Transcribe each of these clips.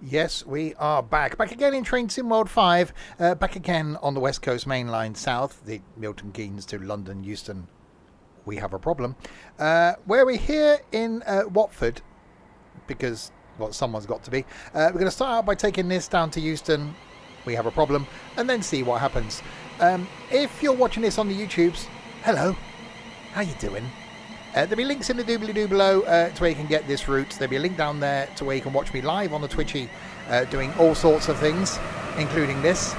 Yes, we are back. Back again in Train Sim World 5. Back again on the West Coast Mainline South, the Milton Keynes to London, Euston. We have a problem. Where we're here in Watford, because, well, someone's got to be. We're going to start out by taking this down to Euston. We have a problem. And then see what happens. If you're watching this on the YouTubes, hello. How you doing? There'll be links in the doobly-doo below to where you can get this route. There'll be a link down there to where you can watch me live on the Twitchy doing all sorts of things, including this.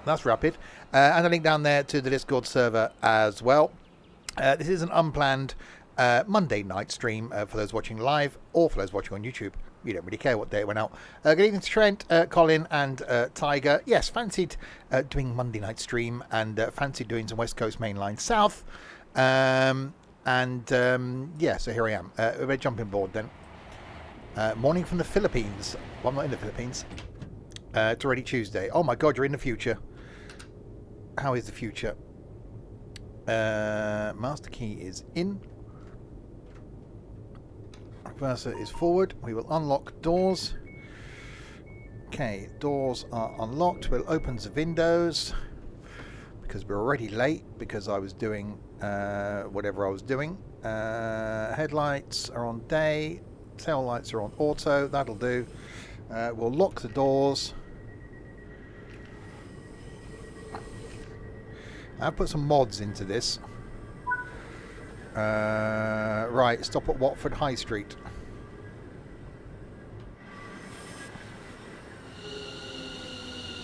That's rapid. And a link down there to the Discord server as well. This is an unplanned Monday night stream for those watching live or for those watching on YouTube. You don't really care what day it went out. Good evening to Trent, Colin and Tiger. Yes, fancied doing Monday night stream and fancied doing some West Coast Mainline South. Yeah, so here I am. We're jumping board then. Morning from the Philippines. Well, I'm not in the Philippines. It's already Tuesday. Oh my God, you're in the future. How is the future? Master key is in. Reverser is forward. We will unlock doors. Okay, doors are unlocked. We'll open the windows because we're already late because I was doing whatever I was doing. Headlights are on day. Tail lights are on auto. That'll do. We'll lock the doors. I've put some mods into this. Right, stop at Watford High Street.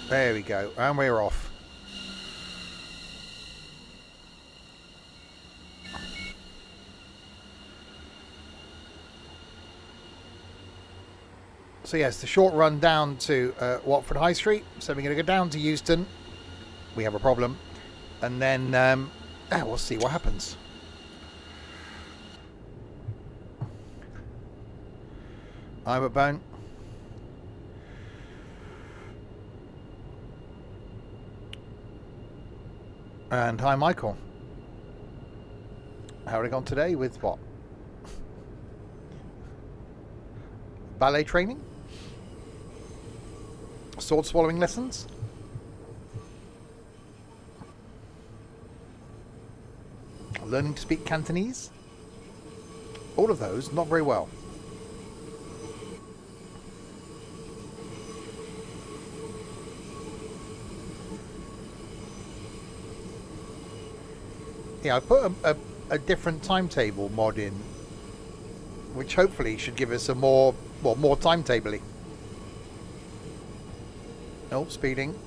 There we go, and we're off. So yes, the short run down to Watford High Street. So we're going to go down to Euston. We have a problem. And then we'll see what happens. I'm a bone. And hi, Michael. How are we gone today with what? Ballet training? Sword swallowing lessons? Learning to speak Cantonese? All of those, not very well. Yeah, I put a different timetable mod in, which hopefully should give us a more timetably. Oh, speeding.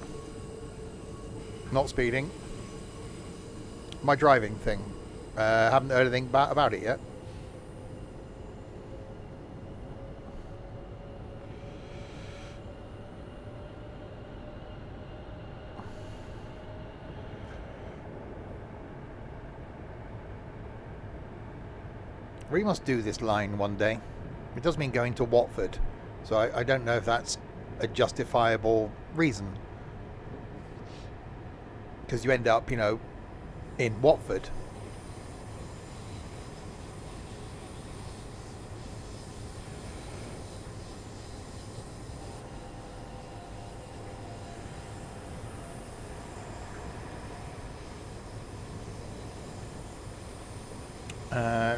Not speeding. My driving thing. Haven't heard anything about it yet. We must do this line one day. It does mean going to Watford, so I don't know if that's a justifiable reason. Because you end up, in Watford.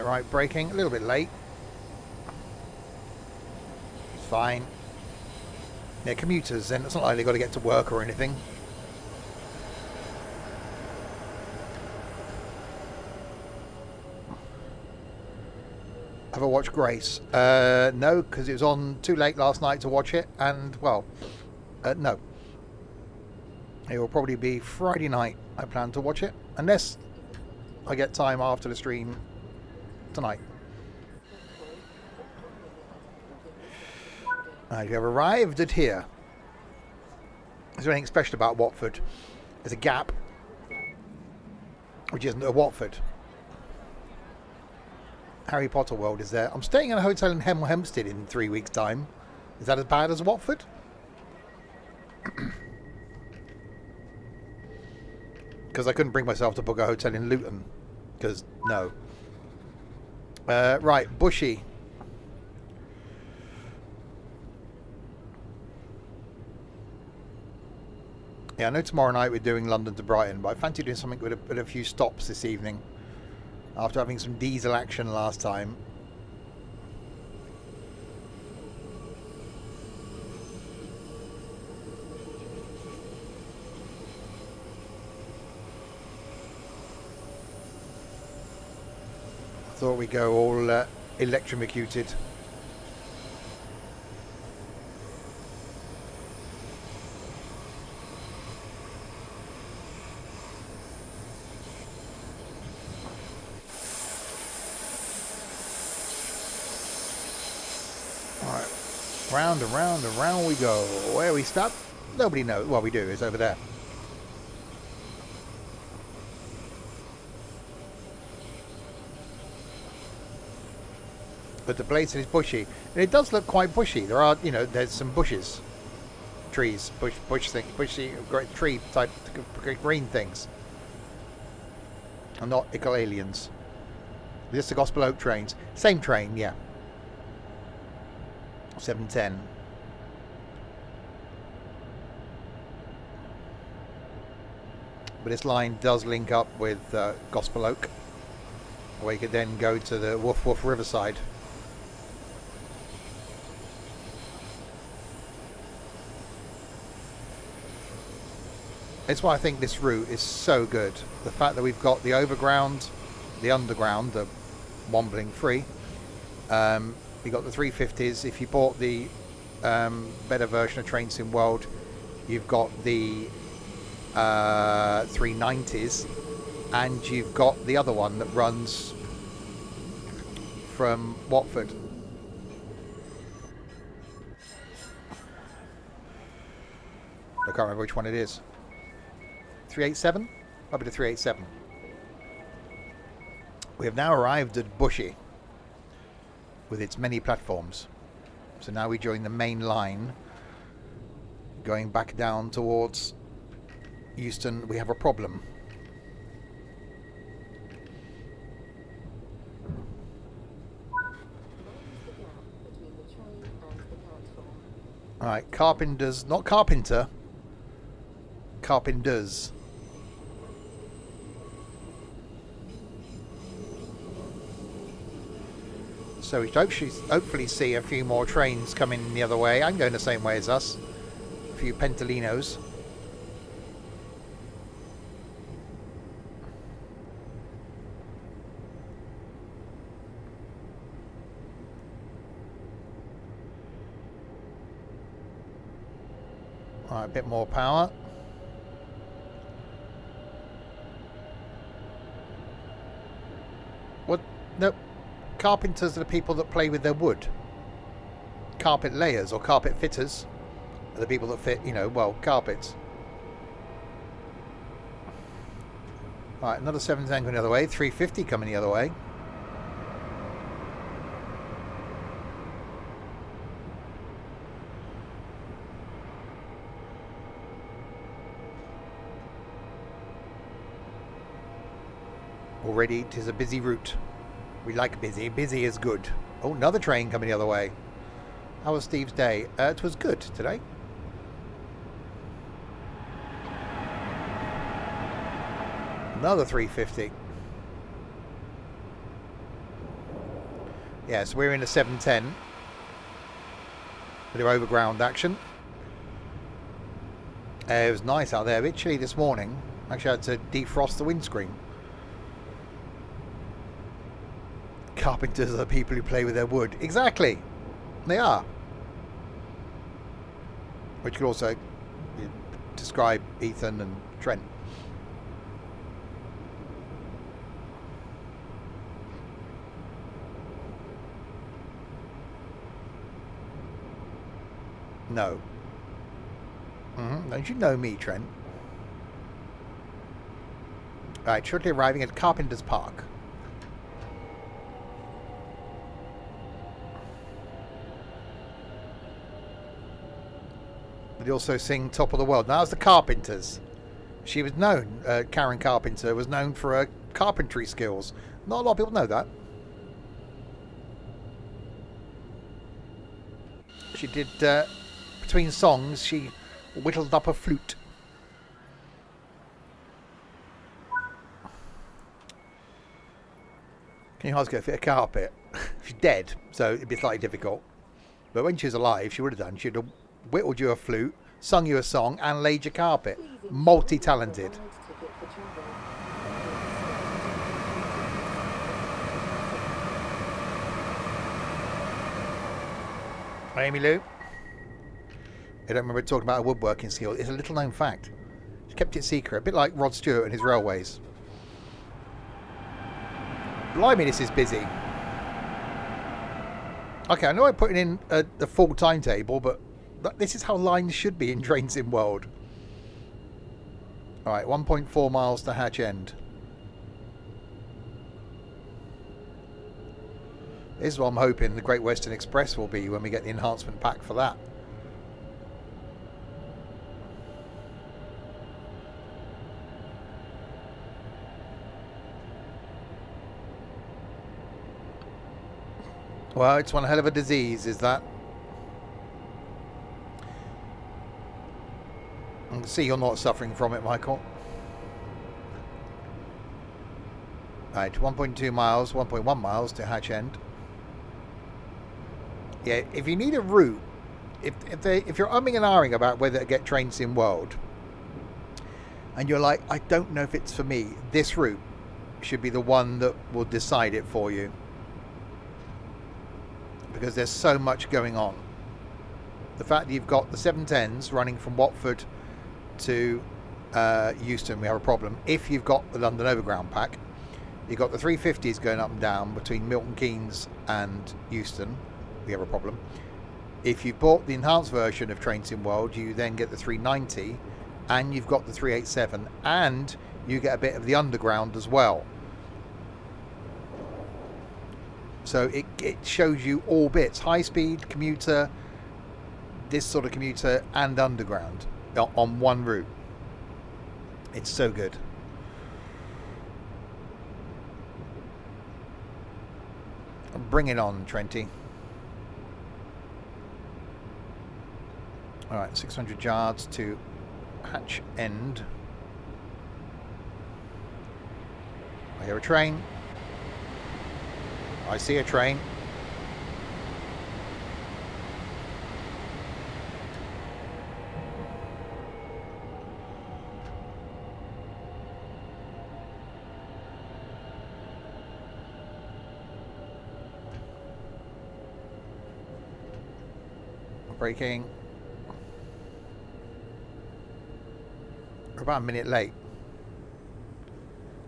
Right, braking, a little bit late. It's fine. They're commuters, and it's not like they've got to get to work or anything. Have I watched Grace? No, because it was on too late last night to watch it, and, well, no. It will probably be Friday night I plan to watch it, unless I get time after the stream tonight. You have arrived at here. Is there anything special about Watford? There's a gap, which isn't a Watford. Harry Potter World is there. I'm staying in a hotel in Hemel Hempstead in 3 weeks' time. Is that as bad as Watford? Because I couldn't bring myself to book a hotel in Luton. Because, no. Right, Bushy. Yeah, I know tomorrow night we're doing London to Brighton, but I fancy doing something with a few stops this evening after having some diesel action last time. Thought we'd go all electrocuted. Alright, round and round and round we go. Where we stop? Nobody knows. Well, we do. It's over there. But the place is bushy, and it does look quite bushy. There are, there's some bushes, trees, bushy, great tree type green things. And not ickle aliens. This is the Gospel Oak trains. Same train, yeah. 710. But this line does link up with Gospel Oak, where you could then go to the Woof Woof Riverside. That's why I think this route is so good. The fact that we've got the overground, the underground, the wombling free. You've got the 350s. If you bought the better version of Train Sim World, you've got the 390s, and you've got the other one that runs from Watford. I can't remember which one it is. 387? Might be the 387. We have now arrived at Bushy with its many platforms. So now we join the main line going back down towards Euston. We have a problem. Alright, Carpenters, not Carpenter, Carpenters. So we should hopefully see a few more trains coming the other way. I'm going the same way as us. A few Pentalinos. Alright, a bit more power. What? Nope. Carpenters are the people that play with their wood. Carpet layers or carpet fitters are the people that fit, carpets. Right, another 710 going the other way. 350 coming the other way. Already, 'tis a busy route. We like busy. Busy is good. Oh, another train coming the other way. How was Steve's day? It was good today. Another 350. Yeah, so we're in a 710. Bit of overground action. It was nice out there. A bit chilly this morning. Actually, I had to defrost the windscreen. Carpenters are the people who play with their wood. Exactly. They are. Which could also describe Ethan and Trent. No. Don't you know me, Trent? Right, shortly arriving at Carpenter's Park. They also sing Top of the World. Now, that was the Carpenters. She was known, Karen Carpenter was known for her carpentry skills. Not a lot of people know that. She did, between songs, she whittled up a flute. Can you ask her to fit a carpet? She's dead, so it'd be slightly difficult. But when she was alive, she would have done. She'd have whittled you a flute, sung you a song, and laid your carpet. Multi-talented. Amy Lou. I don't remember talking about her woodworking skill. It's a little known fact. She kept it secret, a bit like Rod Stewart and his railways. Blimey, this is busy. Okay, I know I'm putting in the full timetable, but this is how lines should be in Trains in World. Alright, 1.4 miles to Hatch End. This is what I'm hoping the Great Western Express will be when we get the enhancement pack for that. Well, it's one hell of a disease, is that? I can see you're not suffering from it, Michael. Right, 1.2 miles, 1.1 miles to Hatch End. Yeah, if you need a route, if you're umming and ahhing about whether to get Trains in World, and you're like, I don't know if it's for me, this route should be the one that will decide it for you. Because there's so much going on. The fact that you've got the 710s running from Watford to Euston, we have a problem. If you've got the London Overground pack, you've got the 350s going up and down between Milton Keynes and Euston, we have a problem. If you bought the enhanced version of Trains in World, you then get the 390, and you've got the 387, and you get a bit of the Underground as well. So it shows you all bits. High speed, commuter, this sort of commuter, and Underground on one route. It's so good. Bring it on, Trenty. Alright, 600 yards to Hatch End. I hear a train. I see a train. Braking. We're about a minute late.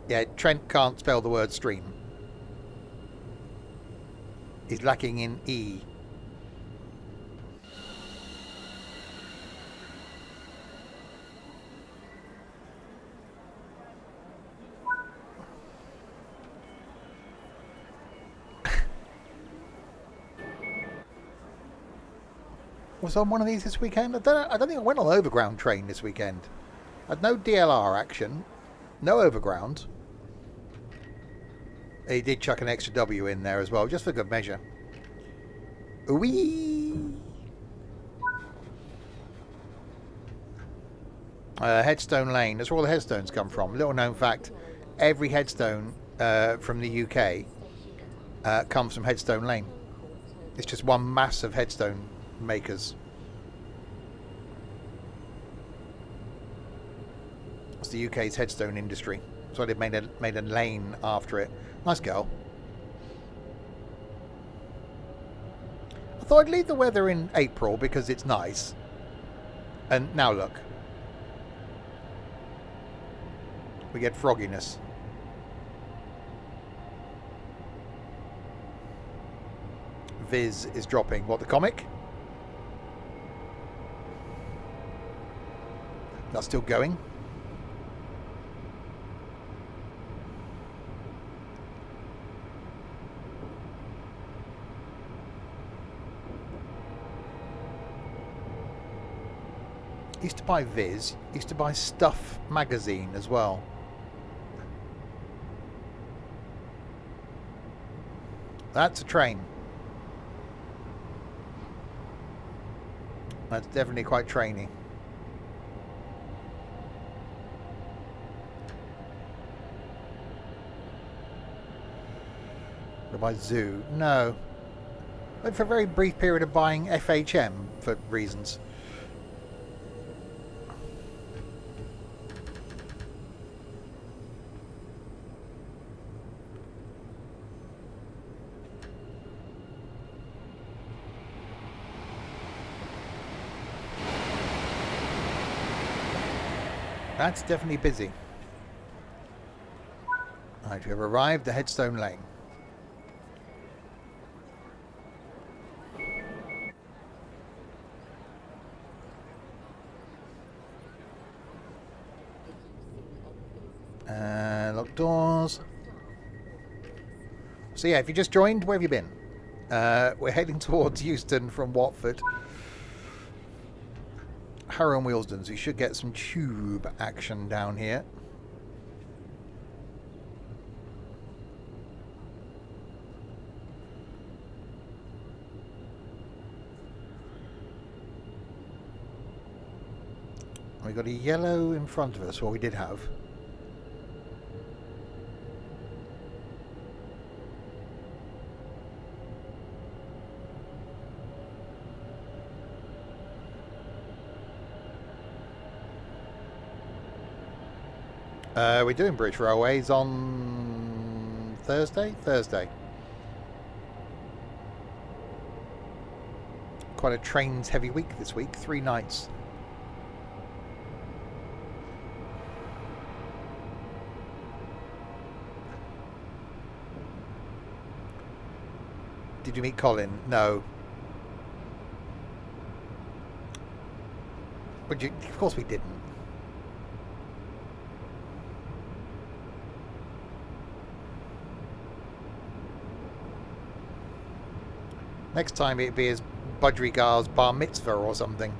Yeah, Trent can't spell the word stream. He's lacking in E. Was on one of these this weekend? I don't think I went on the overground train this weekend. I had no DLR action, no overground. He did chuck an extra W in there as well, just for good measure. Whee! Headstone Lane. That's where all the headstones come from. Little known fact: every headstone from the UK comes from Headstone Lane. It's just one mass of headstone makers. It's the UK's headstone industry. So they've made a lane after it. Nice girl. I thought I'd leave the weather in April because it's nice. And now look. We get frogginess. Viz is dropping. What, the comic? That's still going. Used to buy Viz, used to buy Stuff magazine as well. That's a train. That's definitely quite trainy. buy Zoo. No. Went for a very brief period of buying FHM for reasons. That's definitely busy. Right, we have arrived at Headstone Lane. Locked doors. So yeah, if you just joined, where have you been? We're heading towards Euston from Watford. Harrow and Wealdon, so you should get some tube action down here. We got a yellow in front of us, well we did have. We're doing British Railways on Thursday? Thursday. Quite a trains heavy week this week, 3 nights. Did you meet Colin? No. Would you? Of course we didn't. Next time it'd be his Budgerigar's bar mitzvah or something.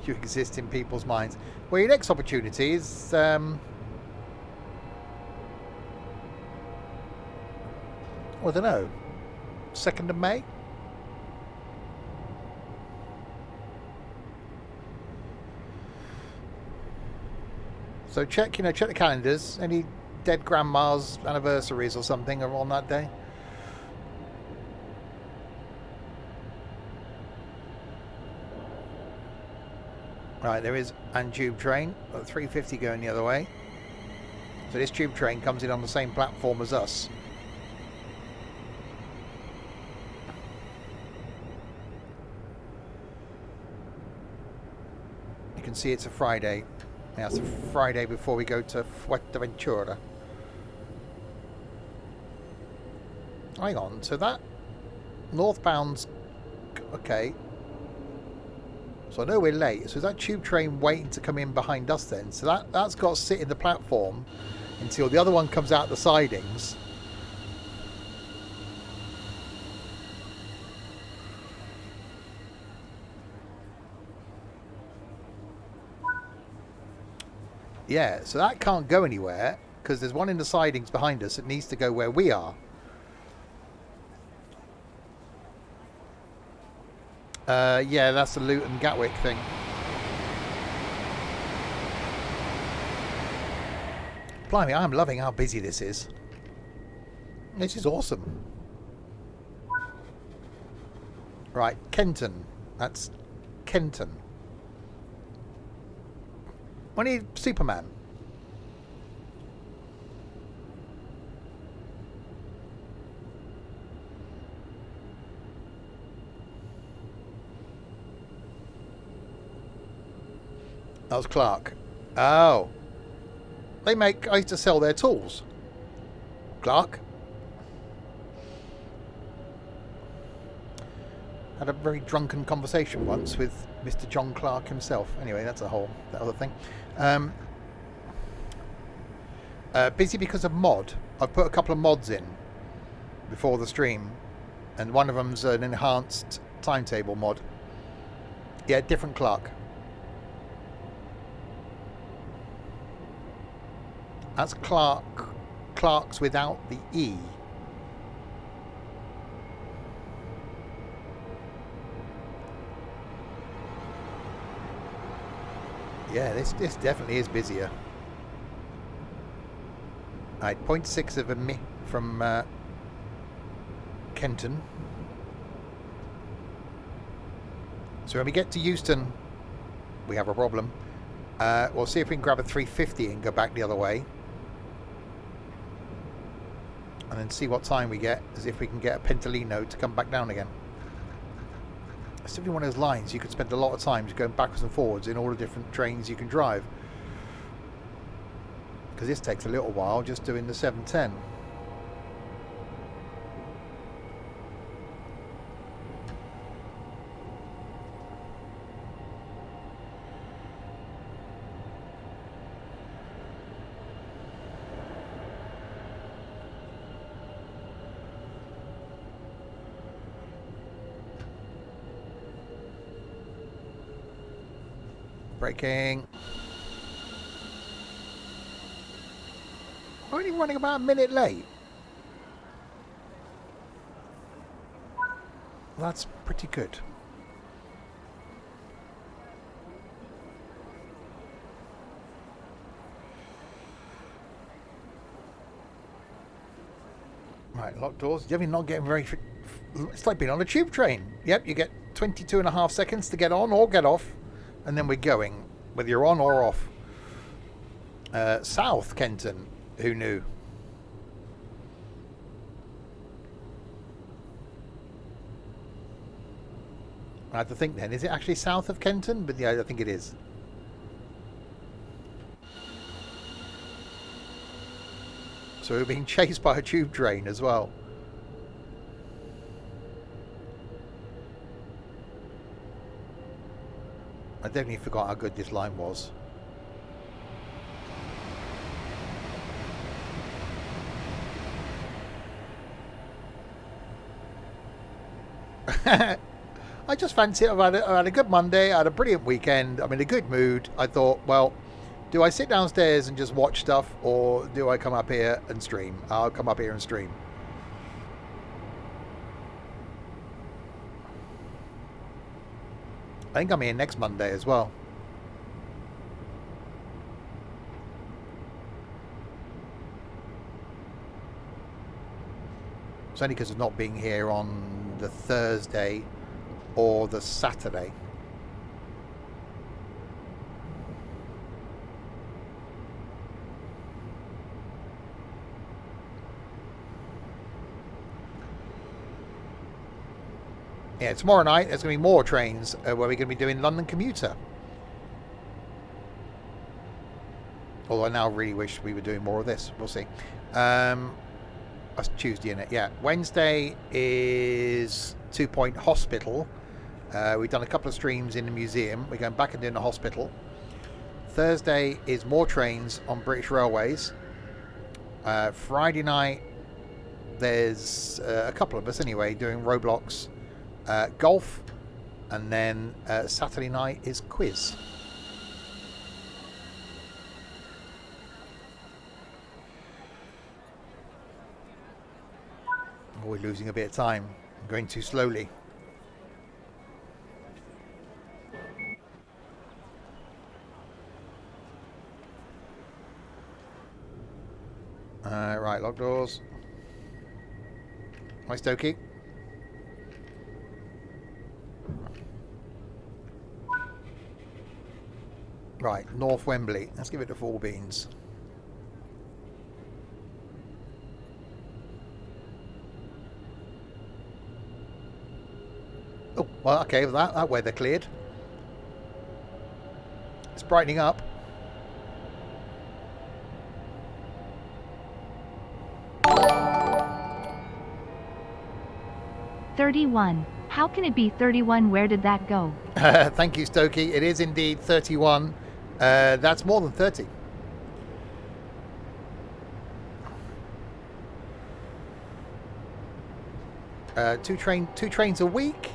You exist in people's minds. Well, your next opportunity is well, I don't know, 2nd of May? So check the calendars. Any dead grandma's anniversaries or something are on that day? Right, there is an tube train at 3:50 going the other way. So this tube train comes in on the same platform as us. You can see it's a Friday. Now it's a Friday before we go to Fuerteventura. Hang on, so that northbound's okay. So I know we're late. So is that tube train waiting to come in behind us then? So that's got to sit in the platform until the other one comes out the sidings. Yeah, so that can't go anywhere because there's one in the sidings behind us that needs to go where we are. Yeah, that's the Luton Gatwick thing. Blimey, I'm loving how busy this is. This is awesome. Right, Kenton. That's Kenton. We need Superman. That was Clark. Oh. I used to sell their tools. Clark. Had a very drunken conversation once with Mr. John Clark himself. Anyway, that's that other thing. Busy because of mod. I've put a couple of mods in before the stream, and one of them's an enhanced timetable mod. Yeah, different Clark. That's Clark's without the E. Yeah, this definitely is busier. Right, 0.6 of a mi from Kenton. So when we get to Euston, we have a problem. We'll see if we can grab a 350 and go back the other way. And then see what time we get, as if we can get a Pentalino to come back down again. It's simply one of those lines you could spend a lot of time going backwards and forwards in all the different trains you can drive. Because this takes a little while just doing the 710. Braking. We're only running about a minute late. That's pretty good. Right, locked doors. You're not getting very... It's like being on a tube train. Yep, you get 22.5 seconds to get on or get off. And then we're going, whether you're on or off. South Kenton. Who knew? I had to think then. Is it actually south of Kenton? But yeah, I think it is. So we're being chased by a tube train as well. I definitely forgot how good this line was. I just fancy it. I've had a good Monday. I had a brilliant weekend. I'm in a good mood. I thought, well, do I sit downstairs and just watch stuff, or do I come up here and stream? I'll come up here and stream. I think I'm here next Monday as well. It's only because of not being here on the Thursday or the Saturday. Yeah, tomorrow night there's going to be more trains where we're going to be doing London Commuter. Although I now really wish we were doing more of this. We'll see. That's Tuesday, isn't it? Yeah. Wednesday is 2 Point Hospital. We've done a couple of streams in the museum. We're going back and doing the hospital. Thursday is more trains on British Railways. Friday night, there's a couple of us anyway doing Roblox, golf, and then Saturday night is quiz. Oh, we're losing a bit of time. I'm going too slowly. Right, lock doors. Hi, Stokey. Right, North Wembley. Let's give it to 4 beans. Oh, well, okay, well, that weather cleared. It's brightening up. "31. How can it be 31? Where did that go?" Thank you, Stokey. It is indeed 31. That's more than 30. Two trains a week.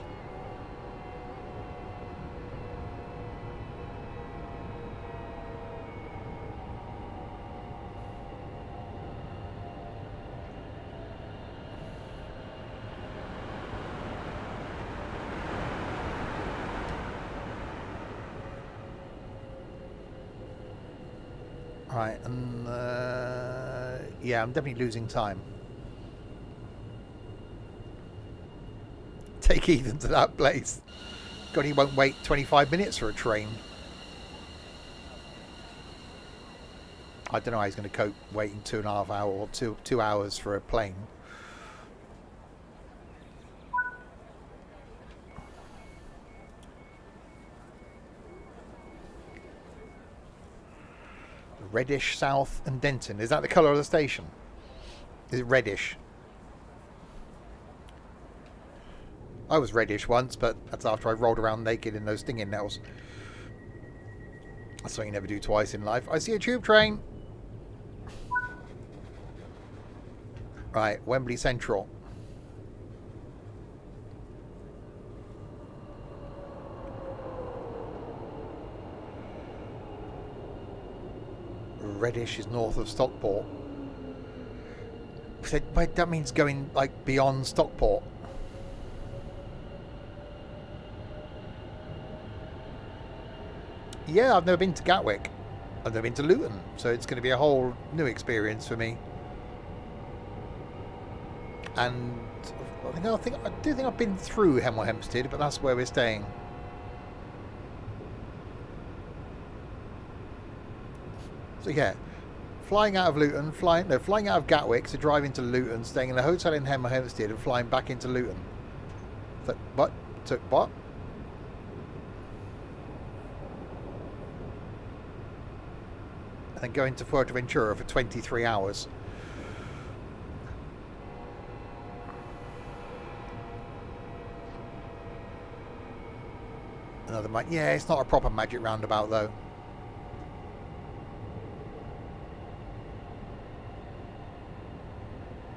Right, and yeah, I'm definitely losing time. Take Ethan to that place. God, he won't wait 25 minutes for a train. I don't know how he's going to cope waiting 2.5 hours or 2 hours for a plane. Reddish, South and Denton. Is that the colour of the station? Is it reddish? I was reddish once, but that's after I rolled around naked in those stinging nettles. That's something you never do twice in life. I see a tube train. Right, Wembley Central. Reddish is north of Stockport. That means going like beyond Stockport. Yeah, I've never been to Gatwick. I've never been to Luton, so it's going to be a whole new experience for me. And I do think I've been through Hemel Hempstead, but that's where we're staying. So yeah, flying out of Luton, flying out of Gatwick, so driving to Luton, staying in a hotel in Hemel Hempstead, and flying back into Luton. So what? Took what? And then going to Fuerteventura for 23 hours. Another yeah, it's not a proper magic roundabout though.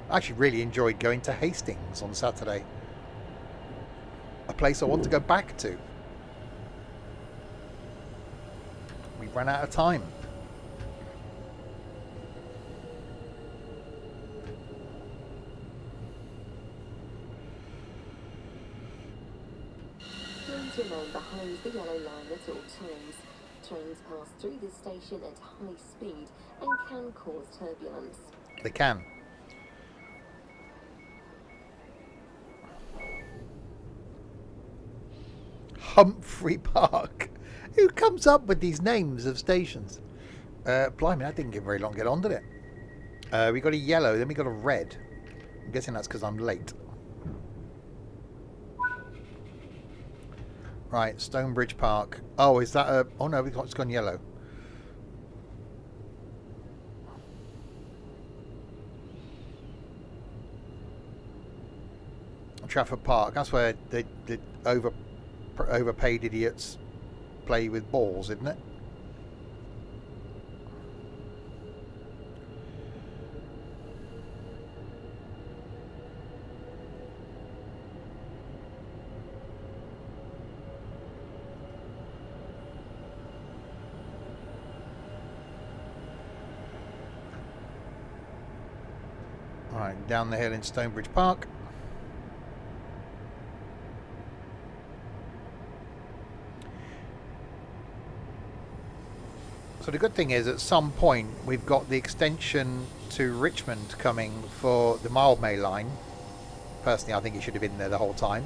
I actually really enjoyed going to Hastings on Saturday. A place I want to go back to. We ran out of time. Please remain behind the yellow line at all times. Trains pass through this station at high speed and can cause turbulence. They can. Humphrey Park. Who comes up with these names of stations? Blimey, that didn't get very long to get on, did it? We got a yellow, then we got a red. I'm guessing that's because I'm late. Right, Stonebridge Park. Oh, is that a... Oh no, it's gone yellow. Trafford Park. That's where the overpaid idiots play with balls, isn't it? Alright, down the hill in Stonebridge Park. So the good thing is, at some point, we've got the extension to Richmond coming for the Mainline line. Personally, I think it should have been there the whole time.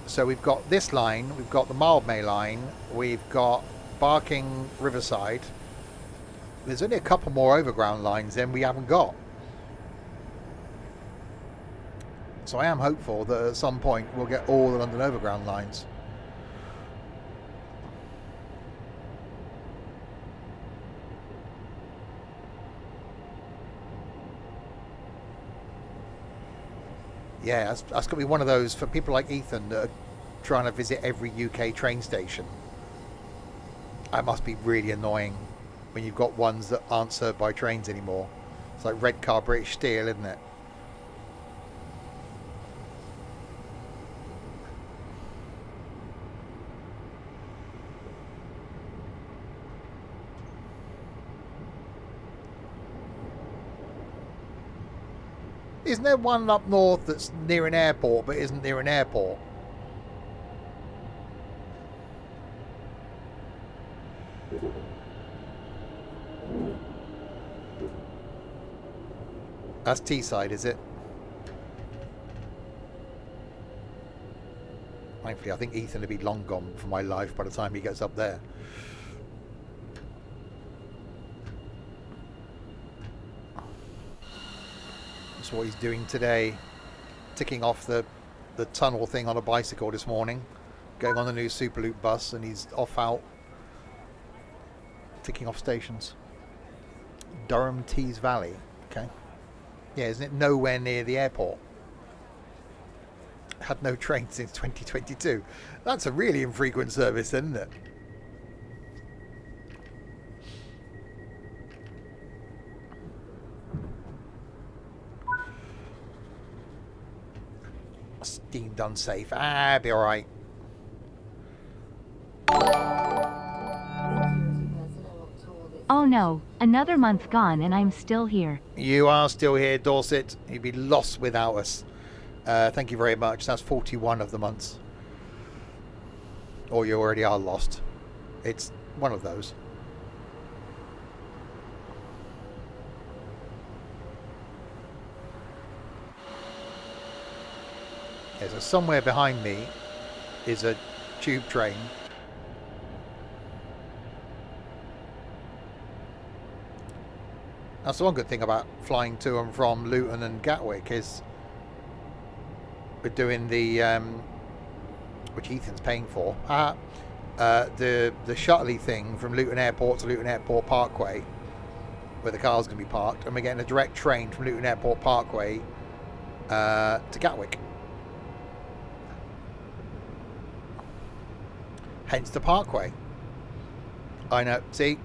So we've got this line, we've got the Mainline line, we've got Barking Riverside. There's only a couple more overground lines then we haven't got. So I am hopeful that at some point we'll get all the London Overground lines. Yeah, that's going to be one of those for people like Ethan that are trying to visit every UK train station. That must be really annoying when you've got ones that aren't served by trains anymore. It's like Redcar British Steel, isn't it? Isn't there one up north that's near an airport but isn't near an airport? That's Teesside, is it? Thankfully, I think Ethan will be long gone from my life by the time he gets up there. That's what he's doing today. Ticking off the tunnel thing on a bicycle this morning. Going on the new Superloop bus, and he's off out. Ticking off stations. Durham Tees Valley. Okay. Yeah, isn't it nowhere near the airport? Had no train since 2022. That's a really infrequent service, isn't it? Deemed unsafe. Ah, be alright. Oh no, another month gone and I'm still here. You are still here, Dorset. You'd be lost without us. Thank you very much. That's 41 of the months. Or you already are lost. It's one of those. Yeah, so somewhere behind me is a tube train. That's the one good thing about flying to and from Luton and Gatwick is we're doing the which Ethan's paying for. The shuttle thing from Luton Airport to Luton Airport Parkway, where the car's going to be parked, and we're getting a direct train from Luton Airport Parkway to Gatwick. Hence the Parkway. I know. See,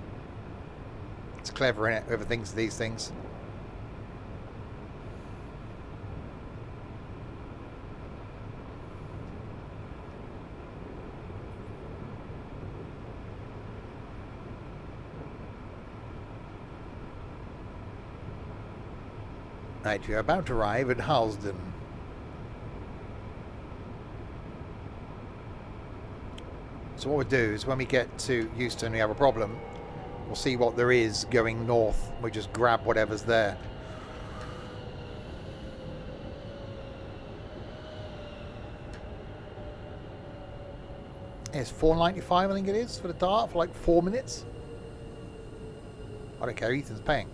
it's clever, innit? Whoever thinks of these things. Right, you're about to arrive at Harlesden. So what we'll do is when we get to Euston, we have a problem. We'll see what there is going north. We just grab whatever's there. It's $4.95, I think it is, for the dart for like 4 minutes. I don't care, Ethan's paying.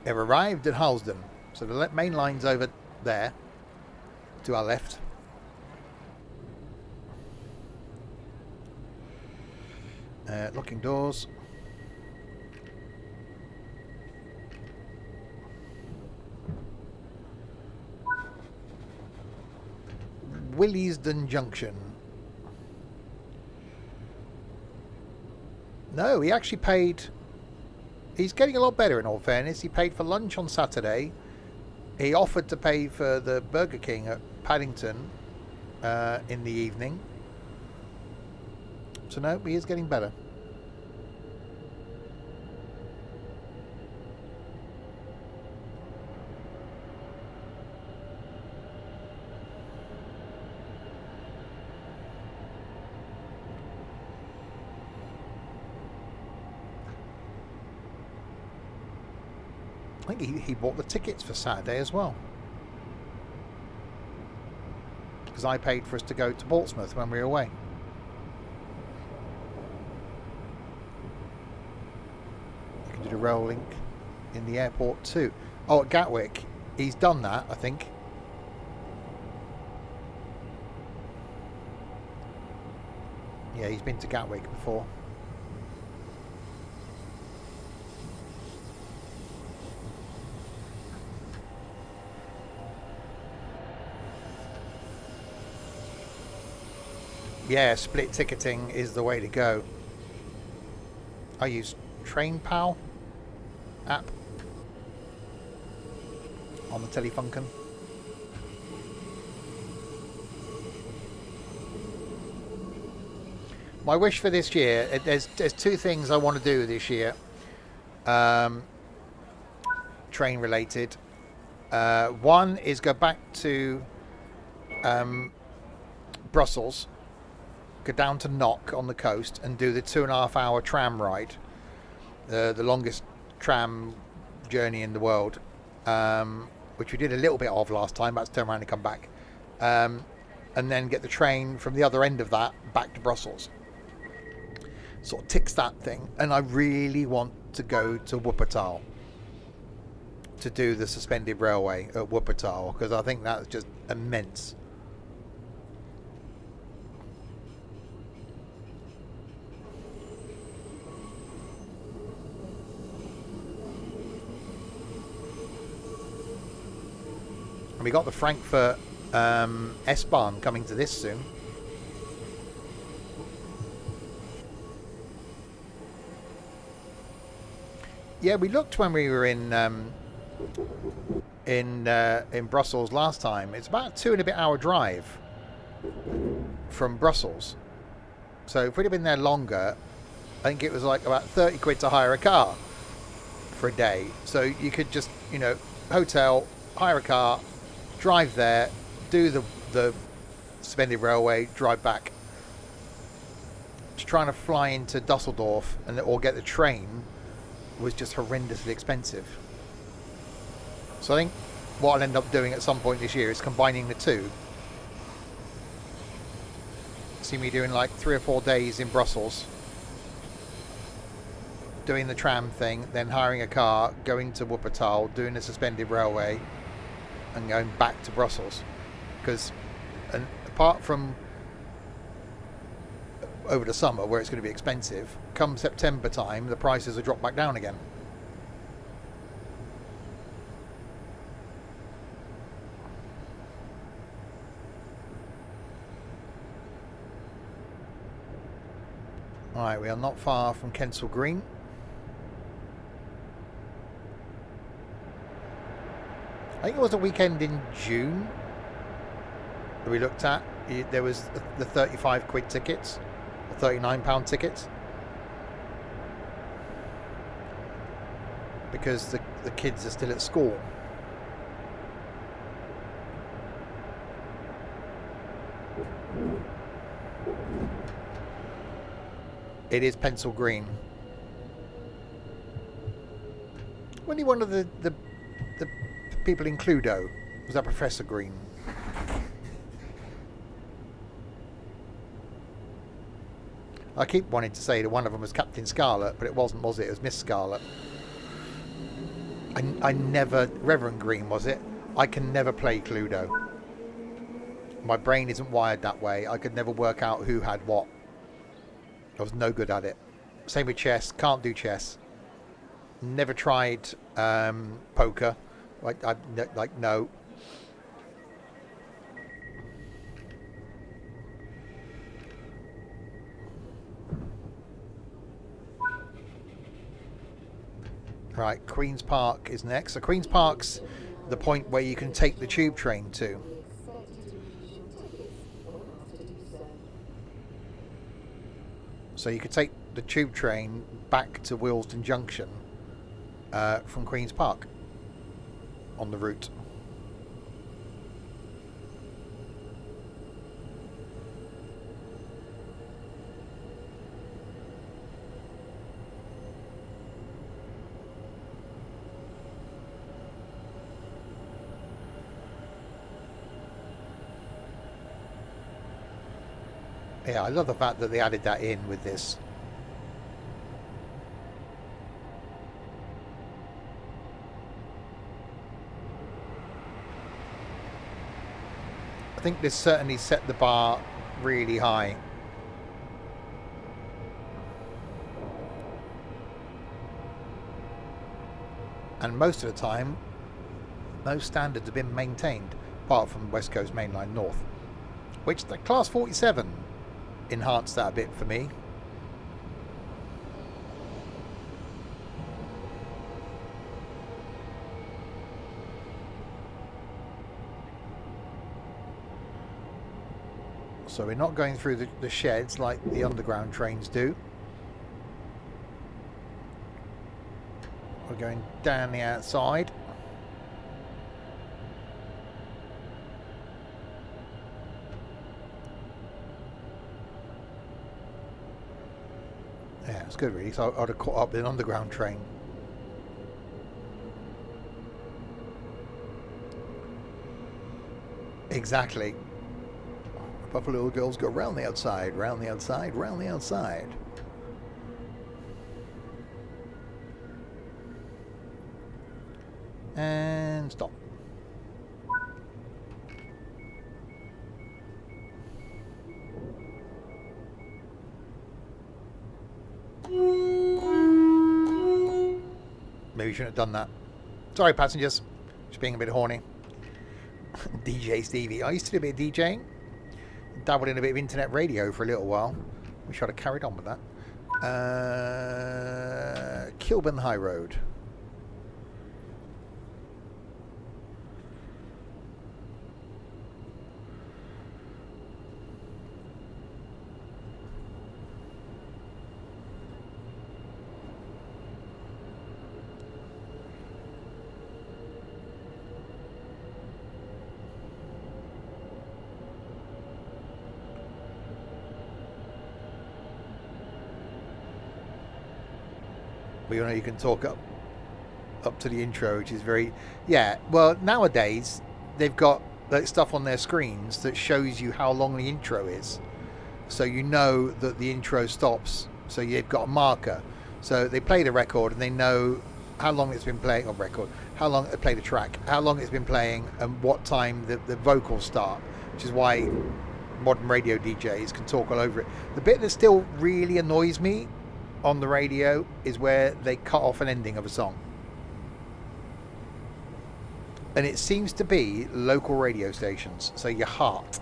They've arrived at Harlesden. So the main line's over there to our left. Locking doors. Willesden Junction. No, he actually paid. He's getting a lot better in all fairness. He paid for lunch on Saturday. He offered to pay for the Burger King at Paddington in the evening. So no, he is getting better. I think he bought the tickets for Saturday as well, because I paid for us to go to Portsmouth when we were away. You can do the rail link in the airport too. Oh, at Gatwick, he's done that, I think. Yeah, he's been to Gatwick before. Yeah, split ticketing is the way to go. I use TrainPal app on the Telefunken. My wish for this year, there's two things I want to do this year, train related. One is go back to Brussels, go down to Knock on the coast, and do the 2.5-hour tram ride, the longest tram journey in the world, which we did a little bit of last time, but to turn around and come back, and then get the train from the other end of that back to Brussels. Sort of ticks that thing. And I really want to go to Wuppertal to do the suspended railway at Wuppertal, because I think that's just immense. And we got the Frankfurt S-Bahn coming to this soon. Yeah, we looked when we were in Brussels last time. It's about a 2.5-hour drive from Brussels. So if we'd have been there longer, I think it was like about 30 quid to hire a car for a day. So you could just, hotel, hire a car, drive there, do the suspended railway, drive back. Just trying to fly into Dusseldorf or get the train was just horrendously expensive. So I think what I'll end up doing at some point this year is combining the two. See me doing like 3 or 4 days in Brussels, doing the tram thing, then hiring a car, going to Wuppertal, doing the suspended railway, and going back to Brussels. Because apart from over the summer where it's going to be expensive, come September time the prices will drop back down again. Alright, we are not far from Kensal Green. I think it was a weekend in June that we looked at. There was the 35 quid tickets, the £39 tickets, because the kids are still at school. It is Pencil Green. Wasn't he one of the people in Cluedo? Was that Professor Green? I keep wanting to say that one of them was Captain Scarlet, but it wasn't, was it? It was Miss Scarlet. I never... Reverend Green, was it? I can never play Cluedo. My brain isn't wired that way. I could never work out who had what. I was no good at it. Same with chess. Can't do chess. Never tried poker. No. Right, Queen's Park is next. So Queen's Park's the point where you can take the tube train to. So you could take the tube train back to Willesden Junction from Queen's Park on the route. Yeah, I love the fact that they added that in with this. I think this certainly set the bar really high. And most of the time, those standards have been maintained, apart from West Coast Mainline North, which the Class 47 enhanced that a bit for me. So we're not going through the sheds like the underground trains do. We're going down the outside. Yeah, it's good really. So I'd have caught up with an underground train. Exactly. Puffy little girls go round the outside, round the outside, round the outside. And stop. Maybe you shouldn't have done that. Sorry, passengers. Just being a bit horny. DJ Stevie. I used to do a bit of DJing. Dabbled in a bit of internet radio for a little while. Wish I'd have carried on with that. Kilburn High Road. But you know, you can talk up to the intro, which is very, yeah. Well, nowadays they've got that stuff on their screens that shows you how long the intro is, so you know that the intro stops. So you've got a marker. So they play the record and they know how long it's been playing on record, how long they play the track, how long it's been playing, and what time the vocals start. Which is why modern radio DJs can talk all over it. The bit that still really annoys me on the radio is where they cut off an ending of a song. And it seems to be local radio stations, so your heart,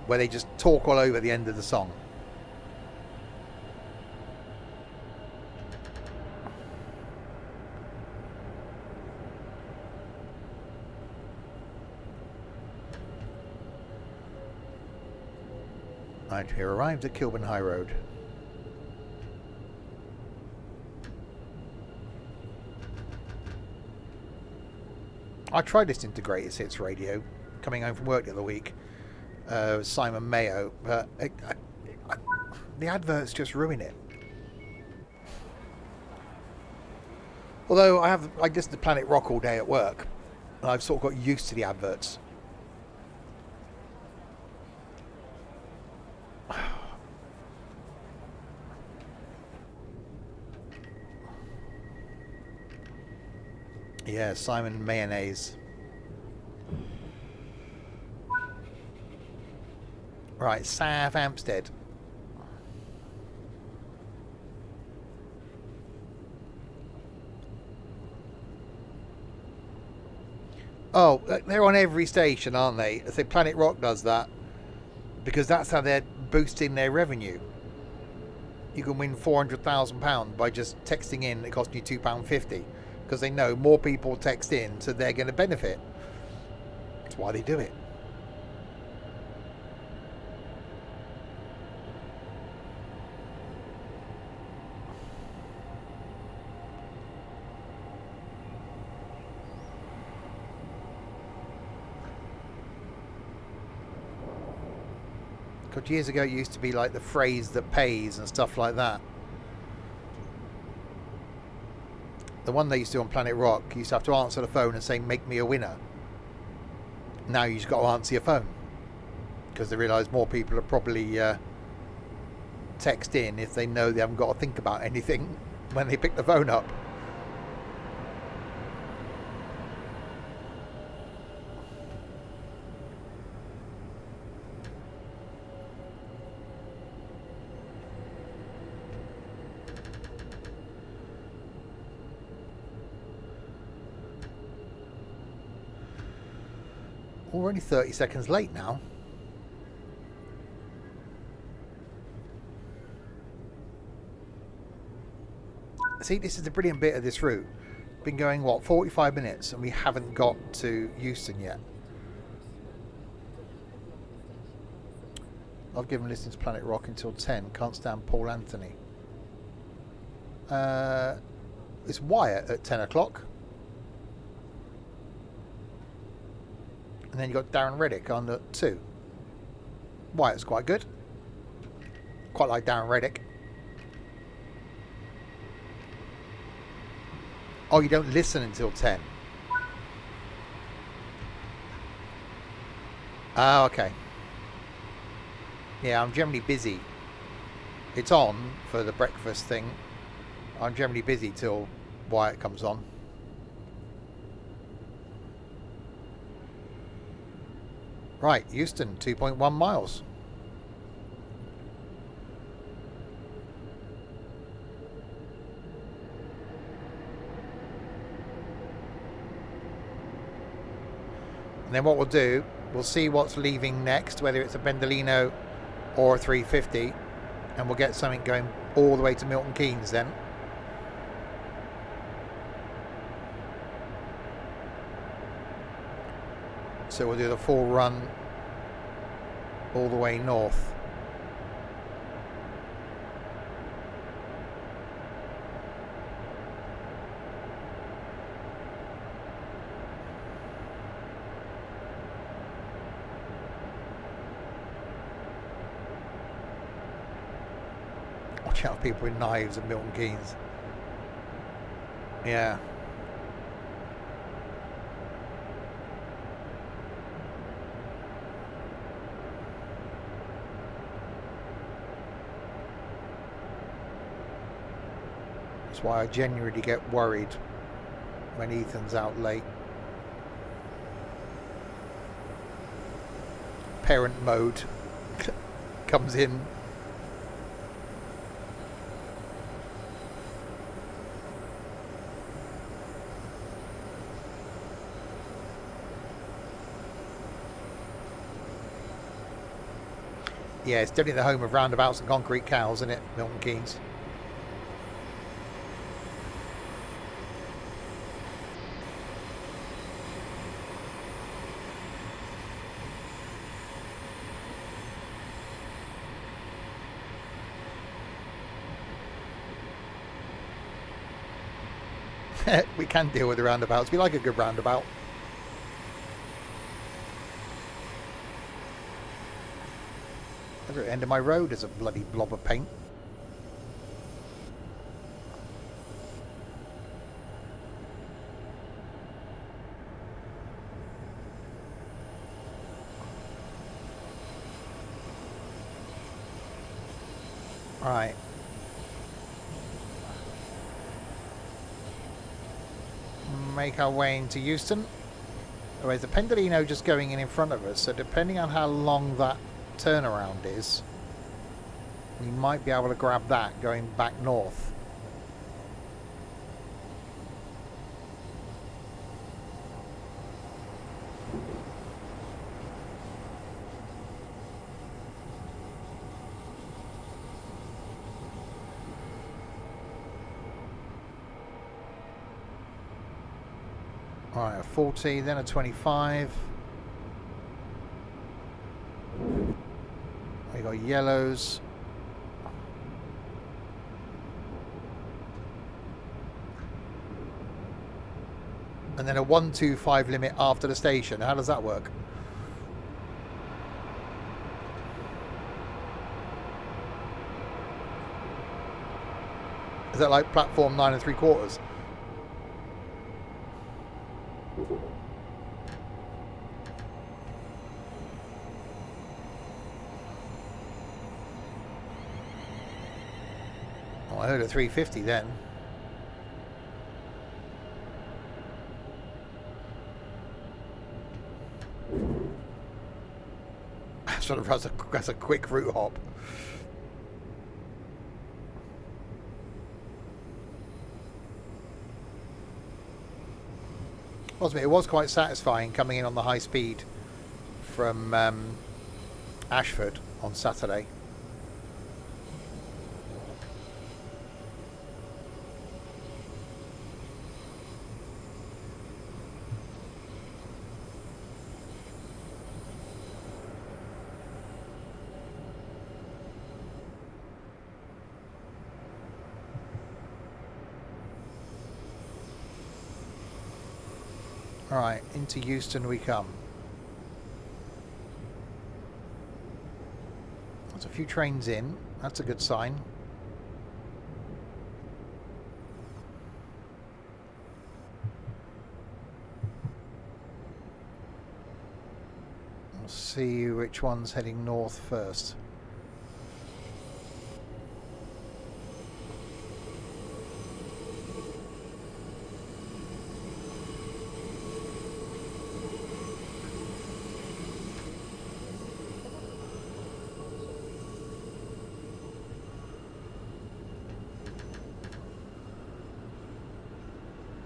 where they just talk all over the end of the song. Right, we arrived at Kilburn High Road. I tried listening to Greatest Hits Radio coming home from work the other week, Simon Mayo, but the adverts just ruin it. Although I listen to Planet Rock all day at work, and I've sort of got used to the adverts. Yeah, Simon Mayonnaise. Right, South Hampstead. Oh, they're on every station, aren't they? I say Planet Rock does that because that's how they're boosting their revenue. You can win £400,000 by just texting in. It costs you £2.50 because they know more people text in, so they're going to benefit. That's why they do it. Because years ago it used to be like the phrase that pays and stuff like that. The one they used to do on Planet Rock, you used to have to answer the phone and say, make me a winner. Now you just got to answer your phone. Because they realise more people are probably text in if they know they haven't got to think about anything when they pick the phone up. We're only 30 seconds late now. See, this is the brilliant bit of this route. Been going, what, 45 minutes and we haven't got to Euston yet. I've given listening to Planet Rock until 10. Can't stand Paul Anthony. It's Wyatt at 10 o'clock. And then you got Darren Reddick on at 2. Wyatt's quite good. Quite like Darren Reddick. Oh, you don't listen until 10. Oh, okay. Yeah, I'm generally busy. It's on for the breakfast thing. I'm generally busy till Wyatt comes on. Right, Euston, 2.1 miles. And then what we'll do, we'll see what's leaving next, whether it's a Bendolino or a 350, and we'll get something going all the way to Milton Keynes then. So we'll do the full run all the way north. Watch out, people with knives at Milton Keynes. Yeah. That's why I genuinely get worried when Ethan's out late. Parent mode comes in. Yeah, it's definitely the home of roundabouts and concrete cows, isn't it, Milton Keynes? We can deal with the roundabouts. We like a good roundabout. At the end of my road is a bloody blob of paint. Right. Make our way into Euston. There's a Pendolino just going in front of us, so depending on how long that turnaround is, we might be able to grab that going back north. Alright, a 40, then a 25. We got yellows. And then a 125 limit after the station. How does that work? Is that like platform 9 3/4? Oh, I heard a 350 then. Sort of that's a quick route hop. It was quite satisfying coming in on the high speed from Ashford on Saturday. Alright, into Euston we come. There's a few trains in. That's a good sign. See which one's heading north first.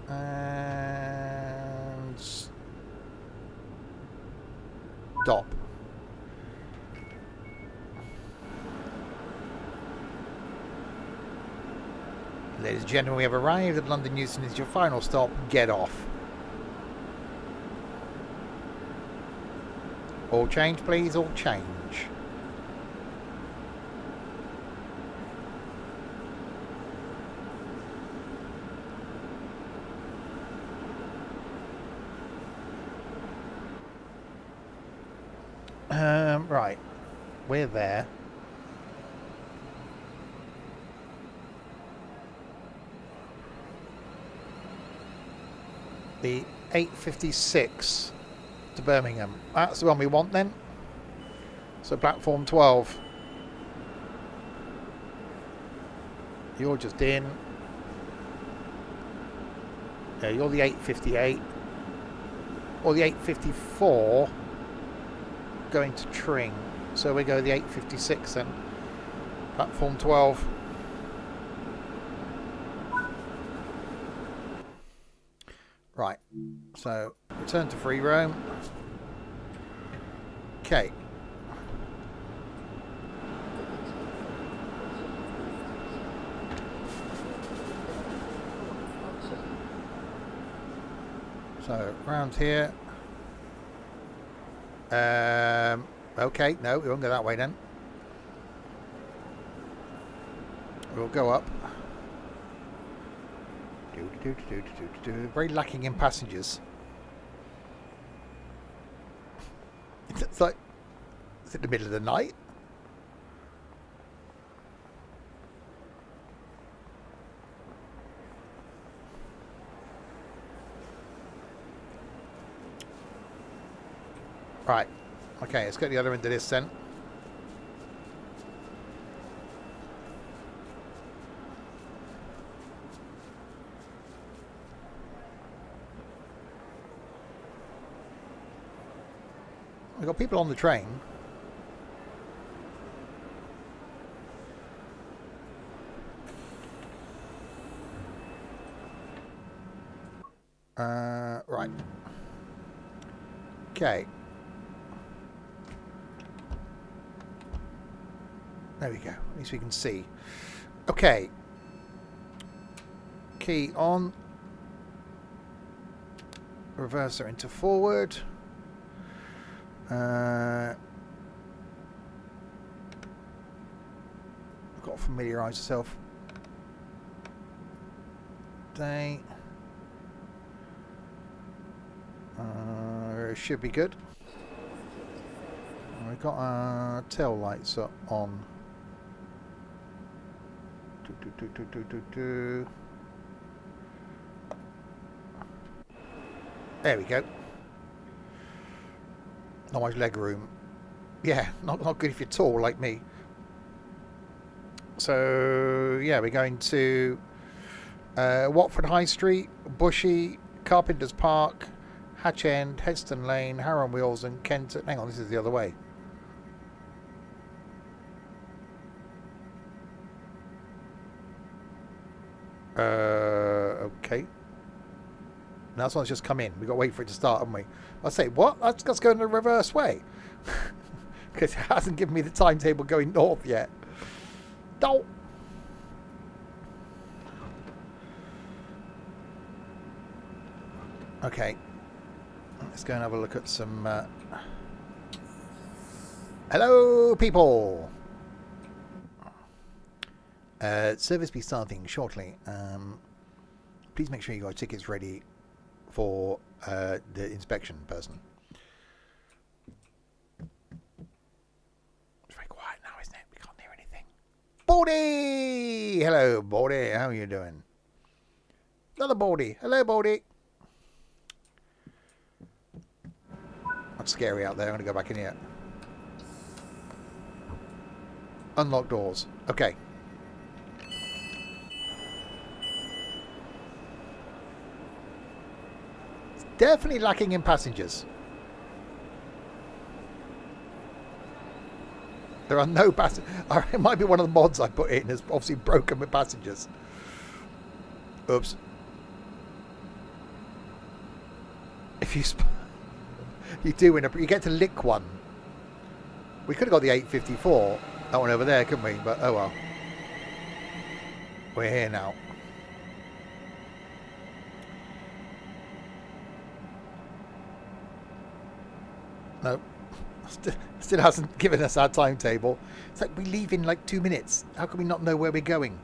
And stop. Ladies and gentlemen, we have arrived at London Euston. Is your final stop. Get off. All change, please. All change. Right. We're there. The 8:56 to Birmingham. That's the one we want then. So platform 12. You're just in. Yeah, you're the 8:58. Or the 8:54 going to Tring. So we go the 8:56 then. Platform 12. Right, so return to free roam. Okay. So round here. Okay, no, we won't go that way then. We'll go up. Very lacking in passengers. It's like, is it the middle of the night? Right. Okay, let's get the other end of this then. We've got people on the train. Right. Okay. There we go. At least we can see. Okay. Key on. Reverser into forward. Got to familiarise yourself. Day. Should be good. We've got our tail lights on. There we go. Not much leg room. Yeah, not good if you're tall like me. So yeah, we're going to Watford High Street, Bushy, Carpenter's Park, Hatch End, Hedston Lane, Harrow Wheels, and Kent. Hang on, this is the other way. Okay. Now this one's just come in. We've got to wait for it to start, haven't we? I say, what? Let's go in the reverse way. Because it hasn't given me the timetable going north yet. Don't. Okay. Let's go and have a look at some... Hello, people! Service be starting shortly. Please make sure you got tickets ready for the inspection person. It's very quiet now, isn't it? We can't hear anything. Baldy! Hello, Baldy. How are you doing? Another Baldy. Hello, Baldy. That's scary out there. I'm going to go back in here. Unlock doors. Okay. It's definitely lacking in passengers. There are no passengers. It might be one of the mods I put in. It's obviously broken with passengers. Oops. If you... you do win a... You get to lick one. We could have got the 854. That one over there, couldn't we? But oh well. We're here now. No. Still hasn't given us our timetable. It's like we leave in like 2 minutes. How can we not know where we're going?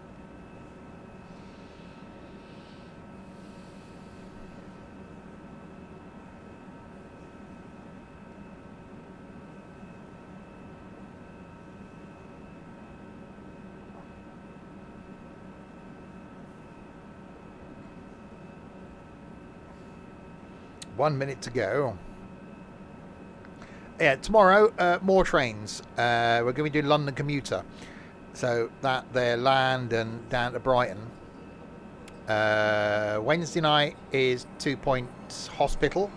One minute to go. Yeah, tomorrow, more trains. We're going to be doing London commuter. So that there land and down to Brighton. Wednesday night is 2 Point Hospital.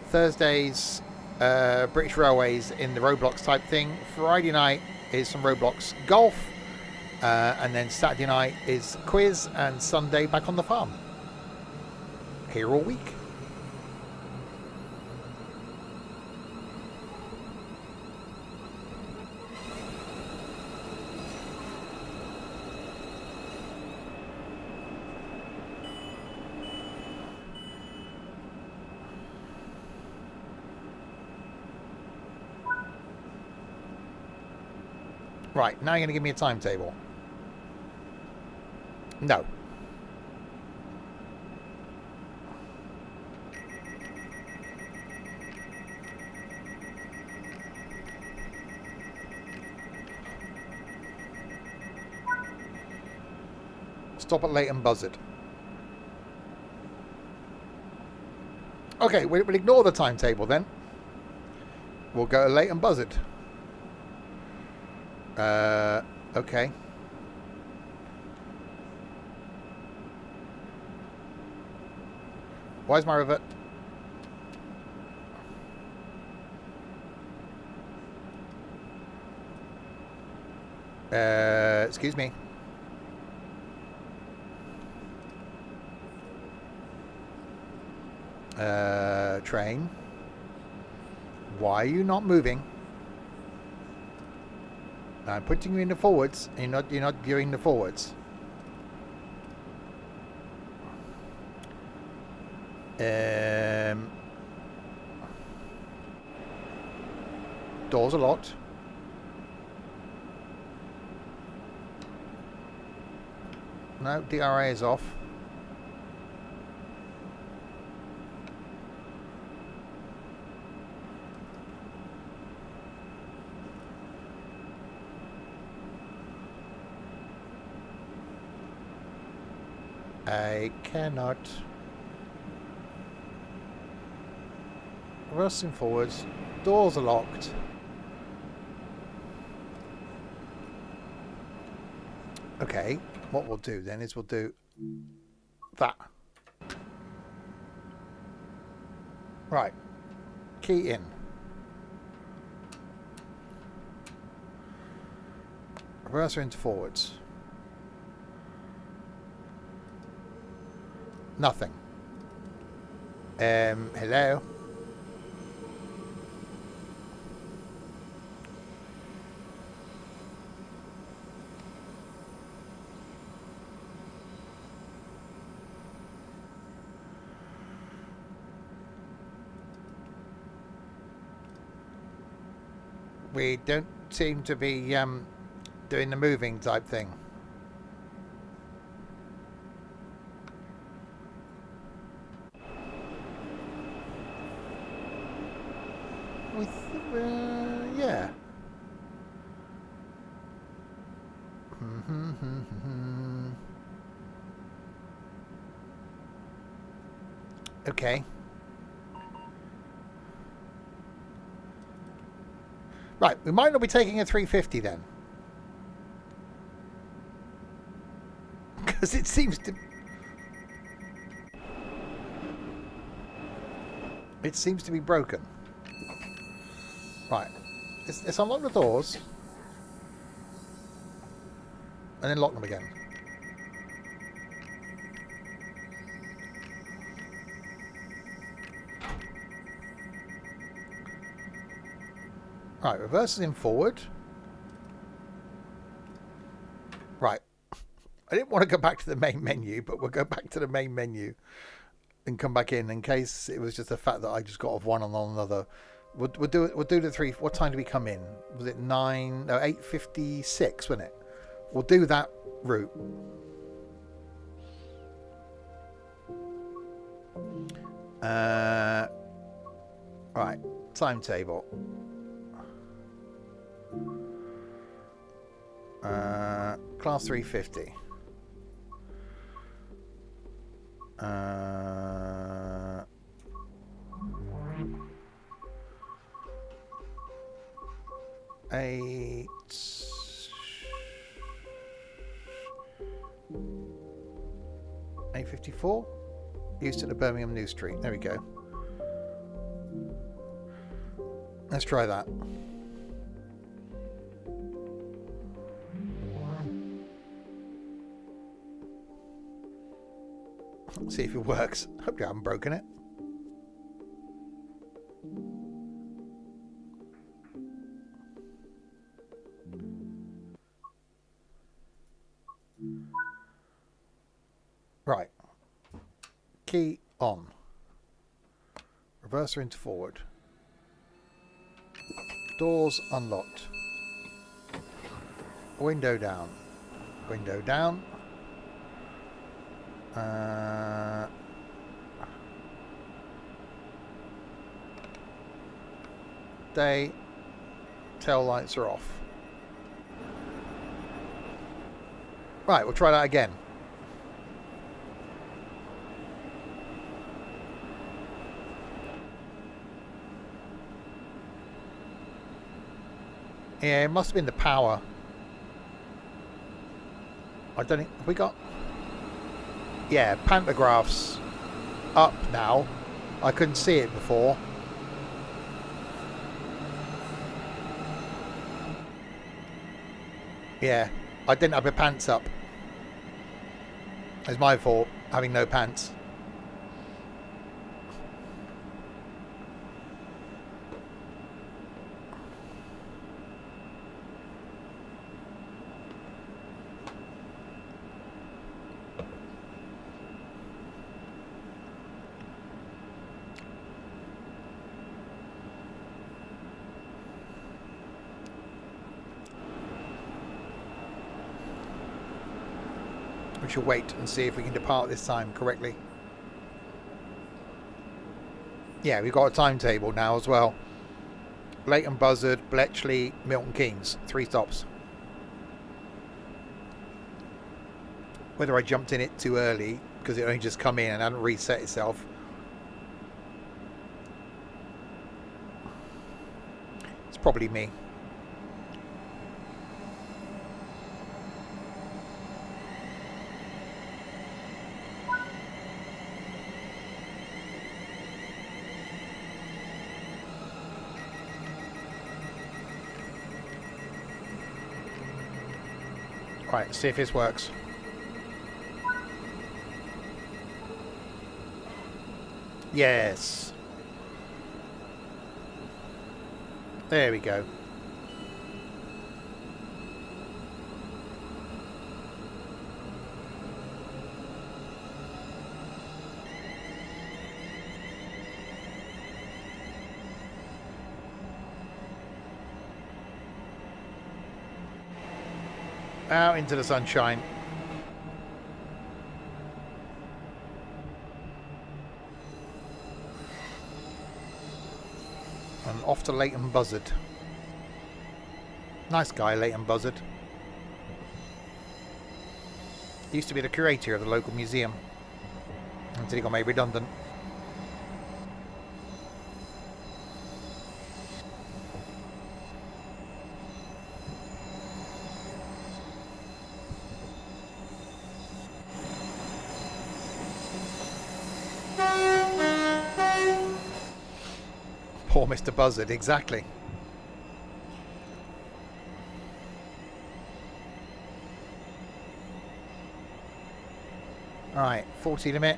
Thursday's British Railways in the Roblox type thing. Friday night is some Roblox golf. And then Saturday night is quiz. And Sunday back on the farm. Here all week. Right, now you're going to give me a timetable. No. Stop at Leighton Buzzard. Okay, we'll ignore the timetable then. We'll go to Leighton Buzzard. Okay. Where's my rivet? Excuse me. Train. Why are you not moving? I'm putting you in the forwards, and you're not doing the forwards. Doors are locked. No, DRA is off. I cannot. Reversing forwards. Doors are locked. Okay, what we'll do then is we'll do that. Right. Key in. Reverser into forwards. Nothing. Hello? We don't seem to be doing the moving type thing. Yeah. Okay. Right, we might not be taking a 350 then. Because it seems to... It seems to be broken. Right. Let's unlock the doors. And then lock them again. Right, reverse is in forward. Right. I didn't want to go back to the main menu, but we'll go back to the main menu and come back in case it was just the fact that I just got off one and on another. We'll do it. We'll do the three. What time did we come in? Was it 8:56? Wasn't it? We'll do that route. Right. Timetable. Class 350. 8:54. Houston to Birmingham New Street. There we go. Let's try that. See if it works. Hope you haven't broken it. Right. Key on. Reverser into forward. Doors unlocked. Window down. Window down. Day. Tail lights are off. Right, we'll try that again. Yeah, it must have been the power. I don't think... Have we got... Yeah, pantographs up now. I couldn't see it before. Yeah, I didn't have my pants up. It's my fault, having no pants. We shall wait and see if we can depart this time correctly. Yeah, we've got a timetable now as well. Leighton Buzzard, Bletchley, Milton Keynes. 3 stops. Whether I jumped in it too early because it only just come in and hadn't reset itself. It's probably me. Right, see if this works. Yes. There we go. Out into the sunshine. And off to Leighton Buzzard. Nice guy, Leighton Buzzard. He used to be the curator of the local museum until he got made redundant. Poor Mr. Buzzard, exactly. Right, 40 limit.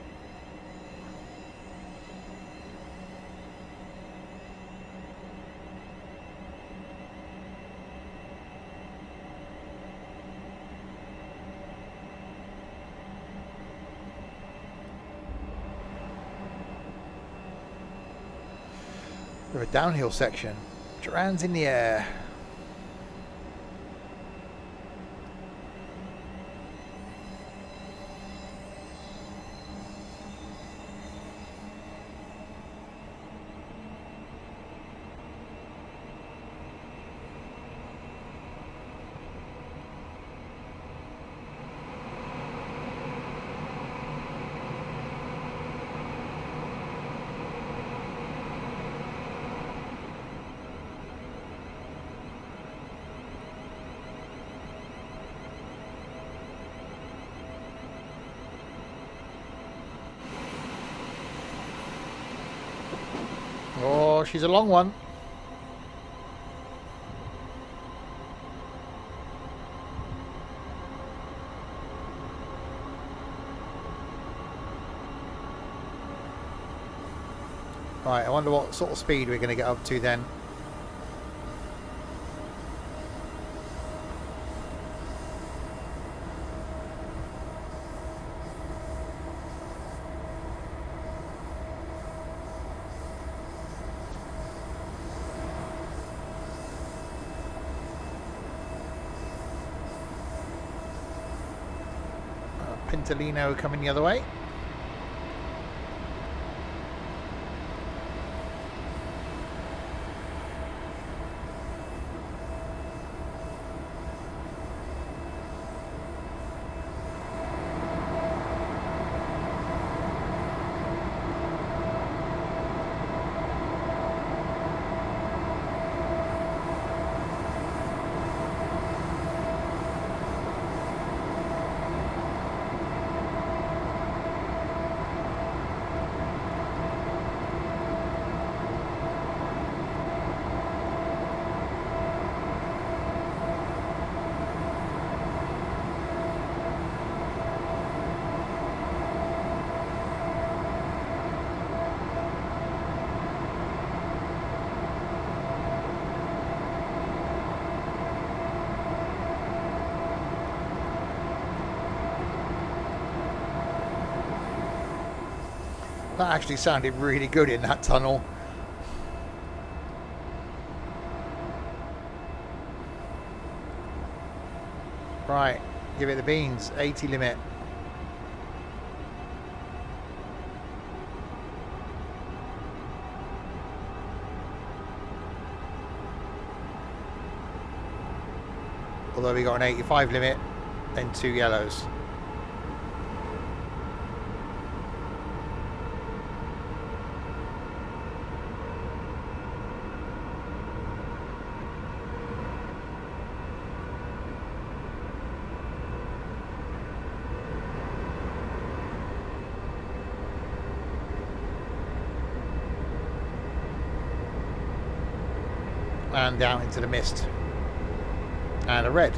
A downhill section. Duran's in the air. Oh, she's a long one. Right, I wonder what sort of speed we're going to get up to then. Pintalino coming the other way. That actually sounded really good in that tunnel. Right, give it the beans. 80 limit. Although we got an 85 limit, then 2 yellows. And down into the mist. And a red.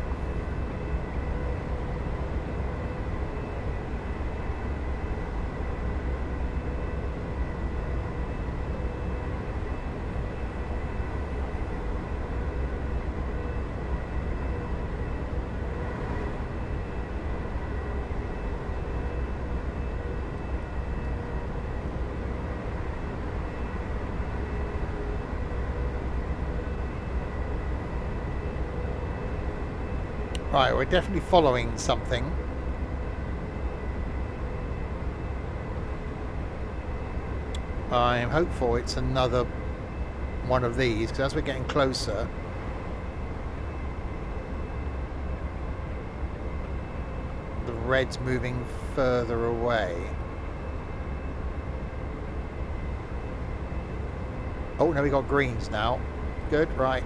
Right, we're definitely following something. I'm hopeful it's another one of these, because as we're getting closer, the red's moving further away. Oh, no, we got greens now. Good, right.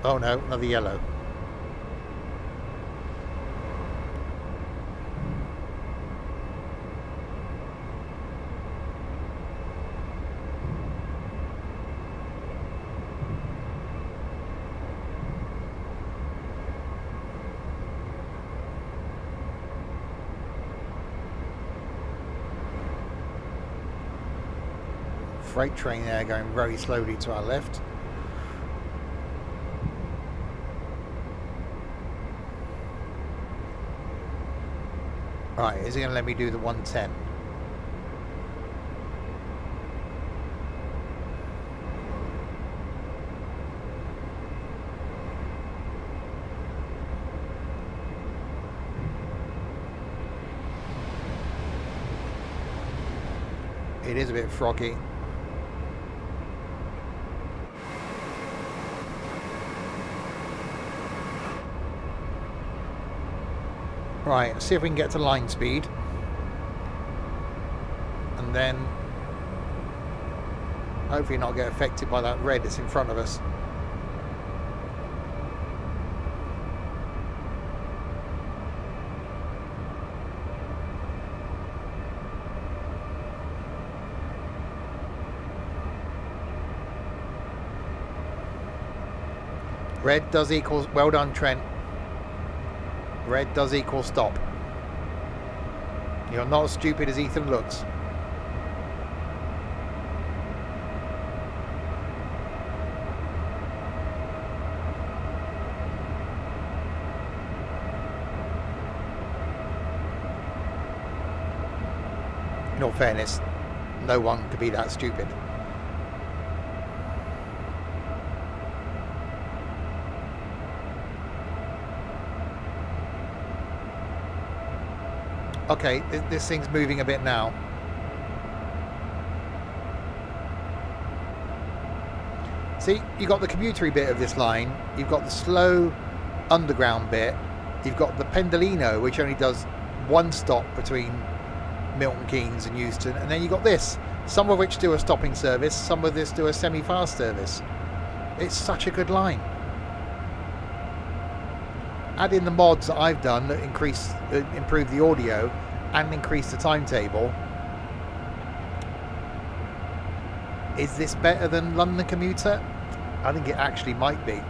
Oh no, another yellow. Freight train there going very slowly to our left. Right, is it going to let me do the 110? It is a bit froggy. Right, let's see if we can get to line speed. And then hopefully not get affected by that red that's in front of us. Red does equal, well done Trent. Red does equal stop. You're not as stupid as Ethan looks. In all fairness, no one could be that stupid. Okay, this thing's moving a bit now. See, you've got the commutery bit of this line, you've got the slow underground bit, you've got the Pendolino, which only does one stop between Milton Keynes and Euston, and then you've got this, some of which do a stopping service, some of this do a semi-fast service. It's such a good line. Add in the mods that I've done that improve the audio and increase the timetable. Is this better than London Commuter? I think it actually might be.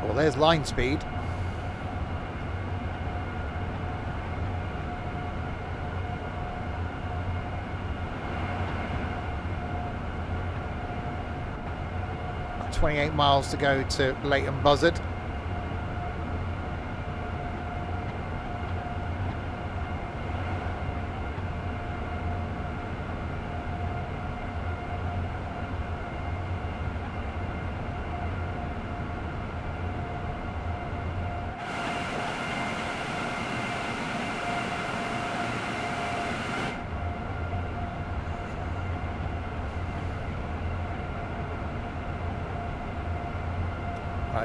Well, there's line speed. Got 28 miles to go to Leighton Buzzard.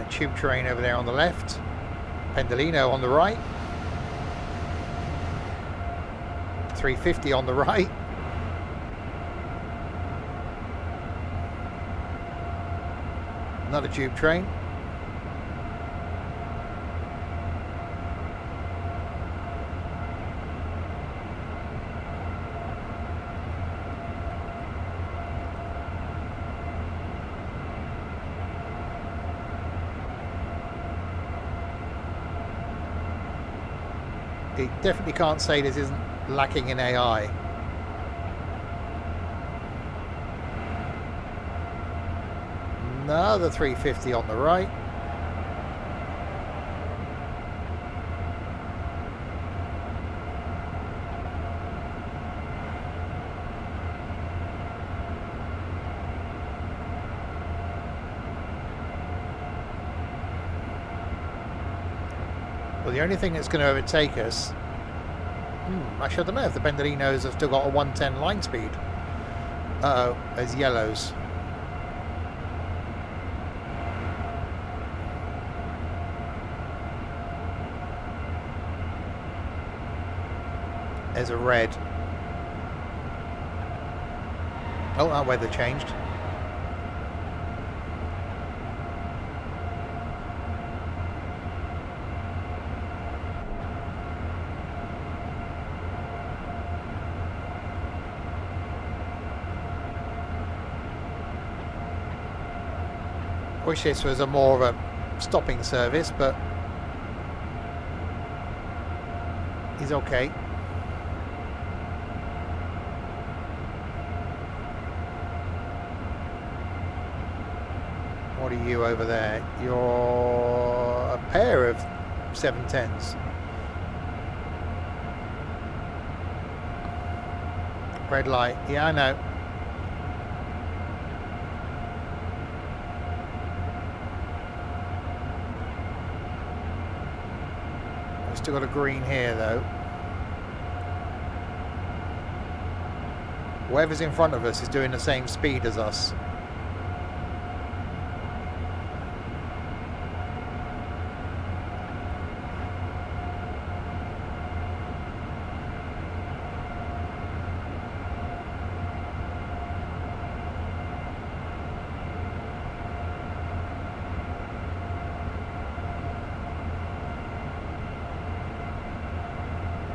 Tube train over there on the left, Pendolino on the right, 350 on the right, another tube train, you definitely can't say this isn't lacking in AI. Another 350 on the right. Well, the only thing that's going to overtake us, actually I don't know if the Pendolinos have still got a 110 line speed. Uh-oh, there's yellows. There's a red. Oh, that weather changed. Wish this was a more of a stopping service, but he's okay. What are you over there? You're a pair of 710s. Red light. Yeah, I know. We've still got a green here, though. Whoever's in front of us is doing the same speed as us.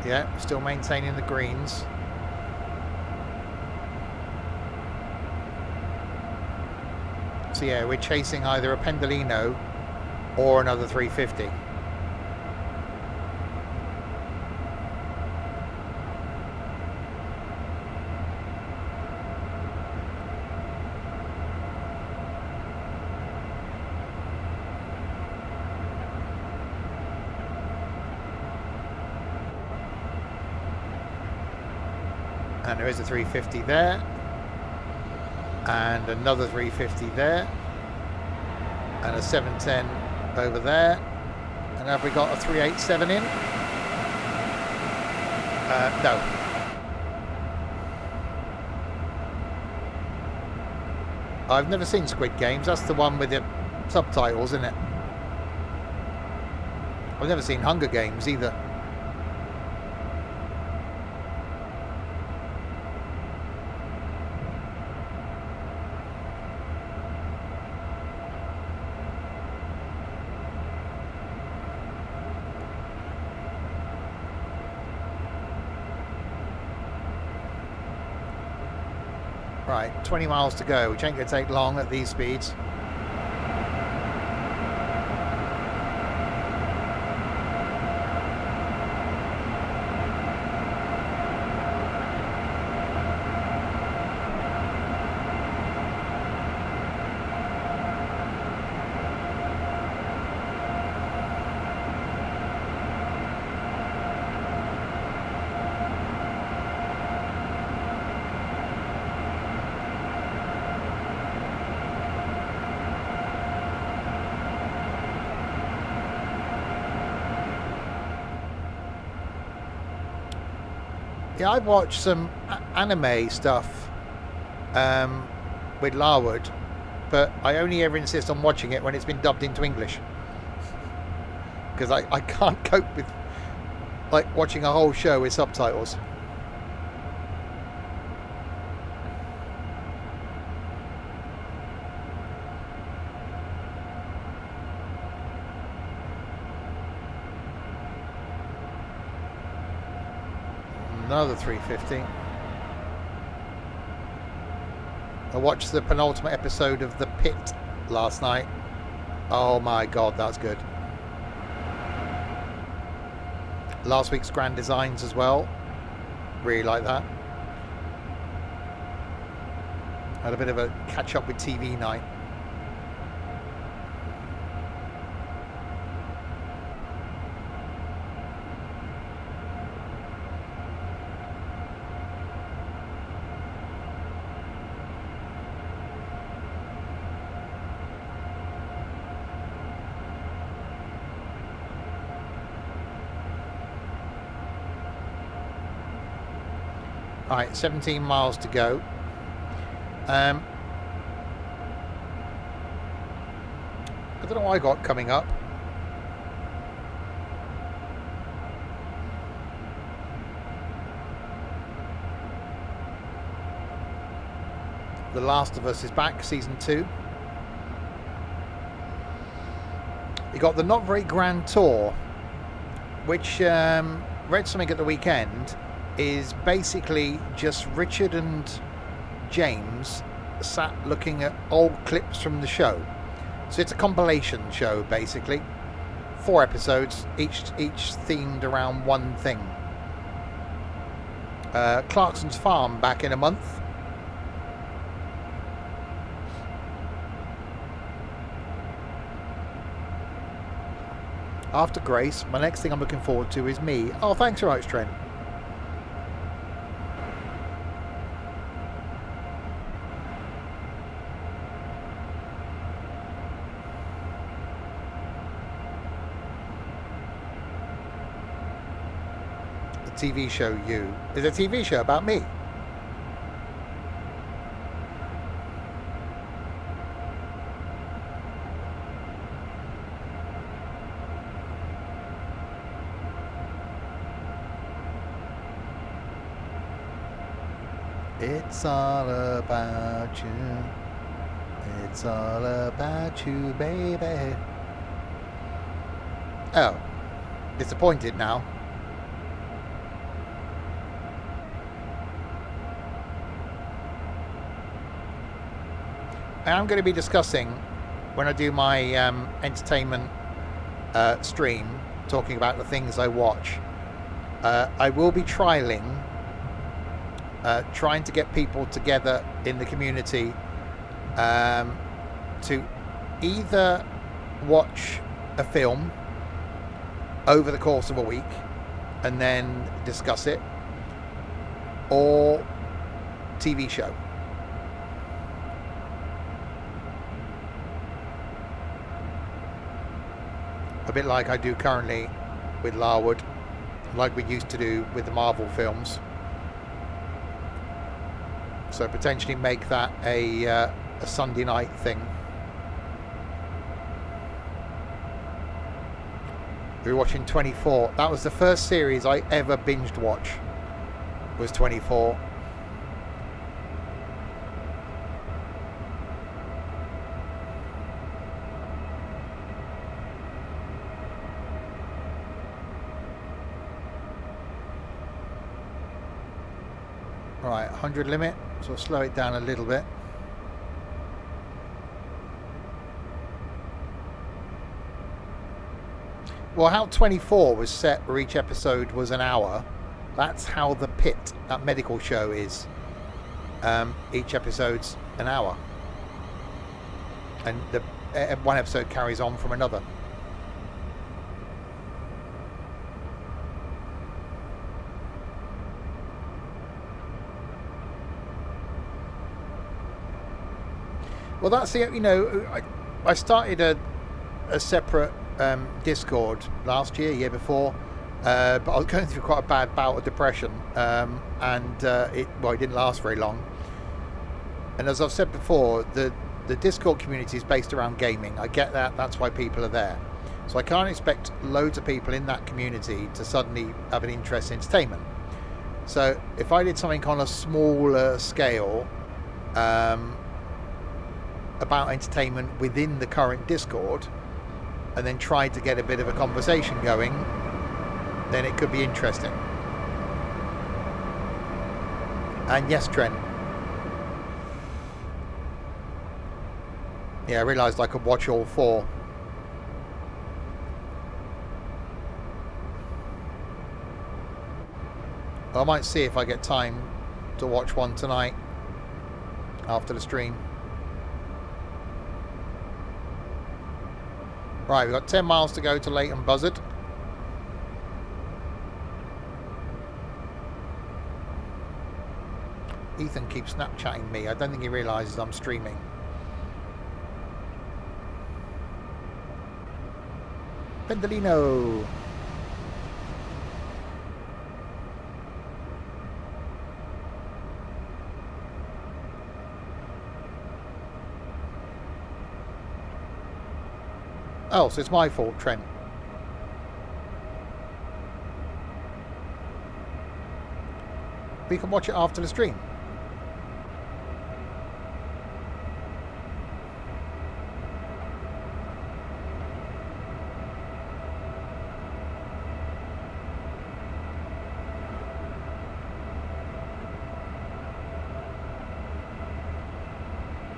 Yeah, still maintaining the greens. So yeah, we're chasing either a Pendolino or another 350. And there is a 350 there. And another 350 there. And a 710 over there. And have we got a 387 in? No. I've never seen Squid Games. That's the one with the subtitles, isn't it? I've never seen Hunger Games either. Right, 20 miles to go, which ain't going to take long at these speeds. Yeah, I've watched some anime stuff with Larwood, but I only ever insist on watching it when it's been dubbed into English. Because I can't cope with like watching a whole show with subtitles. Another 350. I watched the penultimate episode of The Pit last night. Oh my god, that's good. Last week's Grand Designs as well. Really like that. Had a bit of a catch up with TV night. Alright, 17 miles to go. I don't know what I got coming up. The Last of Us is back, season 2. You got the Not Very Grand Tour, which read something at the weekend, is basically just Richard and James sat looking at old clips from the show. So it's a compilation show, basically. 4 episodes, each themed around one thing. Clarkson's Farm back in a month. After Grace, my next thing I'm looking forward to is Me. Oh, thanks very much, Trent. The TV show You. Is a TV show about me. It's all about you. It's all about you, baby. Oh, disappointed now. I'm going to be discussing, when I do my entertainment stream, talking about the things I watch. I will be trialing, trying to get people together in the community to either watch a film over the course of a week and then discuss it, or TV show. A bit like I do currently with Larwood, like we used to do with the Marvel films. So potentially make that a Sunday night thing. We were watching 24. That was the first series I ever binged watch. Was 24. Right, 100 limit. So I'll slow it down a little bit. Well, how 24 was set where each episode was an hour, that's how The Pit, that medical show, is. Each episode's an hour. And one episode carries on from another. Well, that's it. You know, I started a separate Discord last year before, but I was going through quite a bad bout of depression, and it didn't last very long. And as I've said before, the Discord community is based around gaming. I get that. That's why people are there. So I can't expect loads of people in that community to suddenly have an interest in entertainment. So if I did something on a smaller scale, about entertainment within the current Discord, and then tried to get a bit of a conversation going, then it could be interesting. And yes, Trent. Yeah, I realised I could watch all 4. I might see if I get time to watch one tonight after the stream. Right, we've got 10 miles to go to Leighton Buzzard. Ethan keeps Snapchatting me. I don't think he realises I'm streaming. Pendolino. Oh, so it's my fault, Trent. We can watch it after the stream.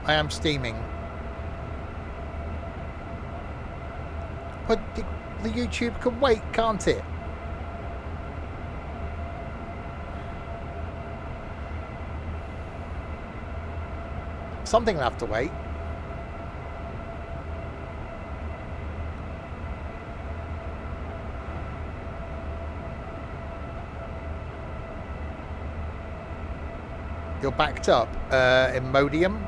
I am steaming. But the YouTube can wait, can't it? Something will have to wait. You're backed up. Imodium.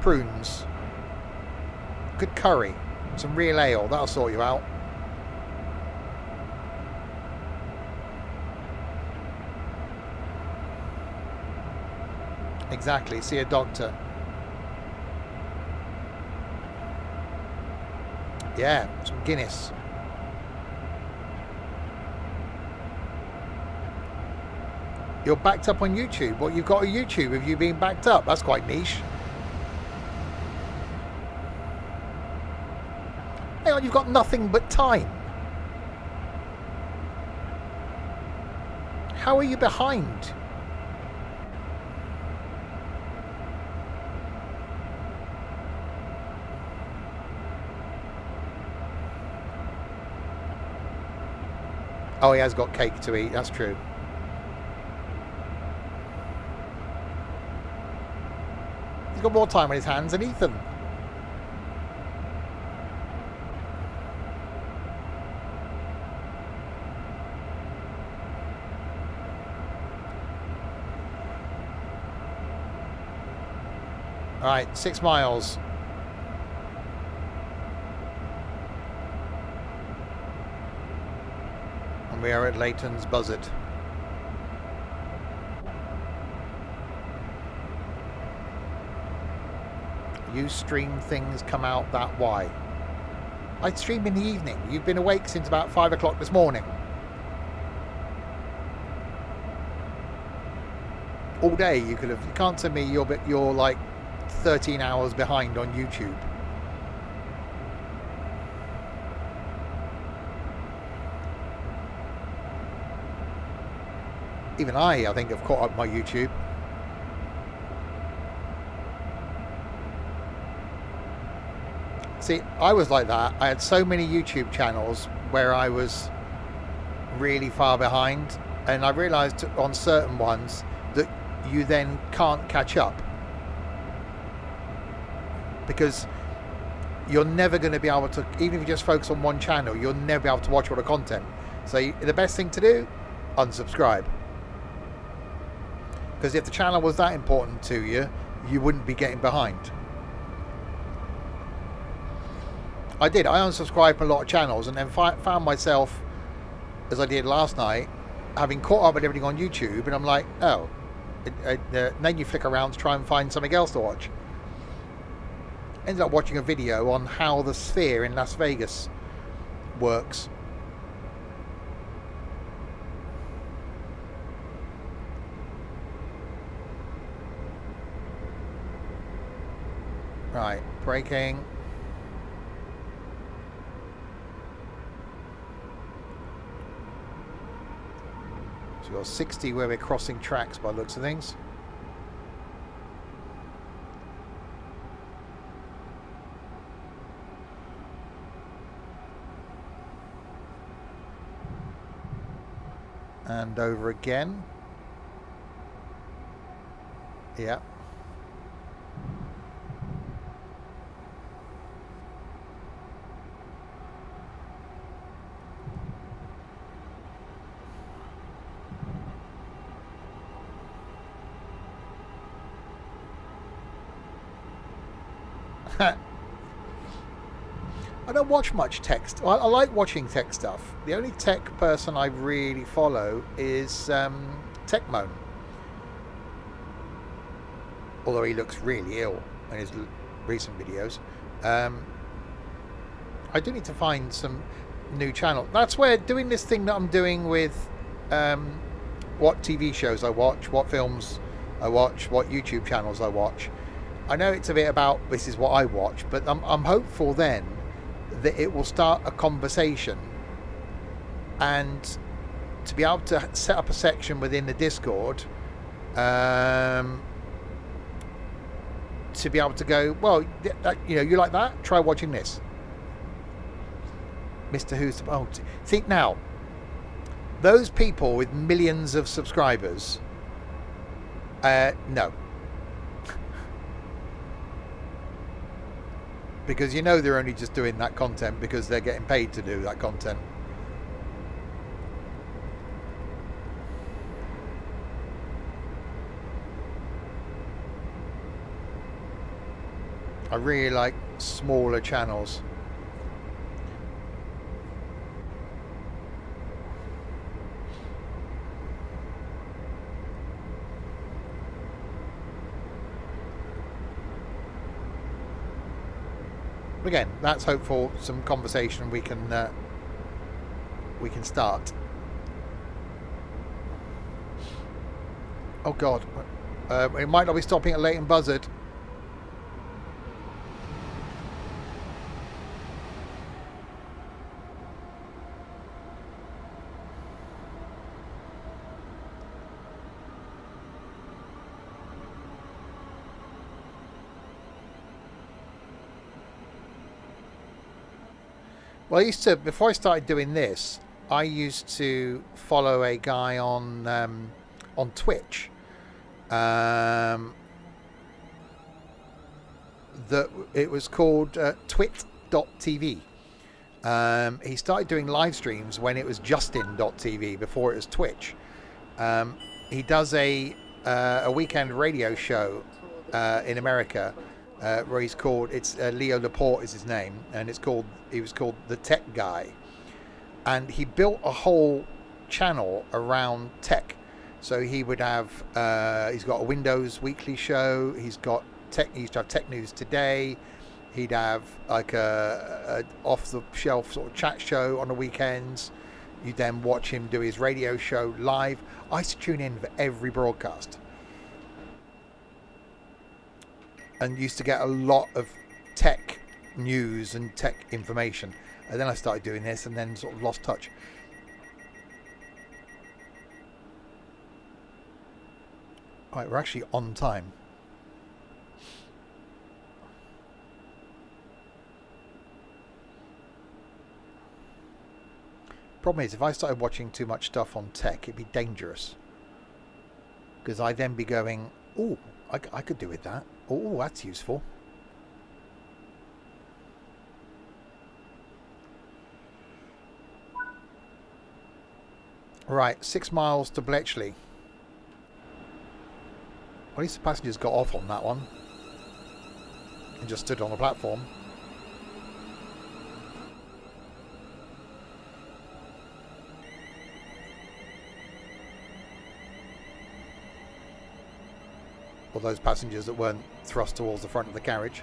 Prunes. Good curry. Some real ale. That'll sort you out. Exactly. See a doctor. Yeah. Some Guinness. You're backed up on YouTube. What, you've got a YouTube of you being backed up? That's quite niche. Hang on, you've got nothing but time. How are you behind? Oh, he has got cake to eat. That's true. He's got more time on his hands than Ethan. All right, 6 miles. And we are at Leighton's Buzzard. You stream things come out that why? I stream in the evening. You've been awake since about 5 o'clock this morning. All day you could have. You can't tell me you're like 13 hours behind on YouTube. Even I think have caught up my YouTube. See, I was like that. I had so many YouTube channels where I was really far behind, and I realized on certain ones that you then can't catch up because you're never going to be able to, even if you just focus on one channel, you'll never be able to watch all the content. So the best thing to do, unsubscribe. Because if the channel was that important to you, you wouldn't be getting behind. I did. I unsubscribed from a lot of channels and then found myself, as I did last night, having caught up with everything on YouTube, and I'm like, oh. Then you flick around to try and find something else to watch. Ended up watching a video on how the Sphere in Las Vegas works. Right, braking. So we've got 60 where we're crossing tracks by the looks of things. And over again. Yeah. I don't watch much text. I like watching tech stuff. The only tech person I really follow is Techmoan. Although he looks really ill in his recent videos. I do need to find some new channel. That's where doing this thing that I'm doing with what TV shows I watch, what films I watch, what YouTube channels I watch. I know it's a bit about this is what I watch, but I'm hopeful then that it will start a conversation, and to be able to set up a section within the Discord to to be able to go, well, you like that? Try watching this. Mr. Who's... Oh, see, now, those people with millions of subscribers, no. Because they're only just doing that content because they're getting paid to do that content. I really like smaller channels. Again, that's hopeful. Some conversation we can start. Oh God, it might not be stopping at Leighton Buzzard. Well, before I started doing this, I used to follow a guy on Twitch. That it was called twit.tv. He started doing live streams when it was justin.tv, before it was Twitch. He does a weekend radio show in America. Where he's called, it's Leo Laporte is his name, and he was called The Tech Guy, and he built a whole channel around tech. So he would have, he's got a Windows weekly show, he used to have Tech News Today, he'd have like a off the shelf sort of chat show on the weekends. You then watch him do his radio show live. I used to tune in for every broadcast. And used to get a lot of tech news and tech information. And then I started doing this and then sort of lost touch. Right, we're actually on time. Problem is, if I started watching too much stuff on tech, it'd be dangerous. Because I'd then be going, oh, I could do with that. Oh, that's useful. Right, 6 miles to Bletchley. At least the passengers got off on that one and just stood on the platform. Or those passengers that weren't thrust towards the front of the carriage.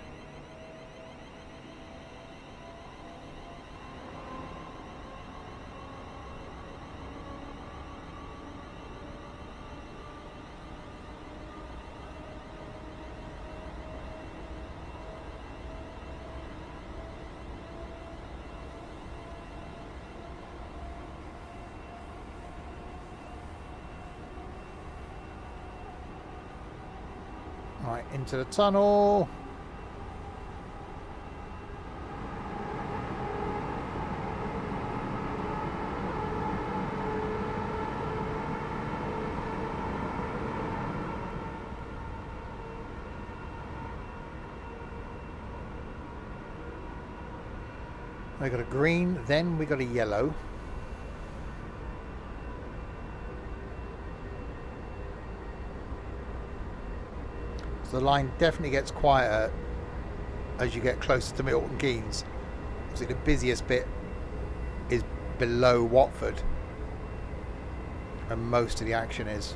Right, into the tunnel. We got a green, then we got a yellow. The line definitely gets quieter as you get closer to Milton Keynes. Obviously the busiest bit is below Watford, and most of the action is.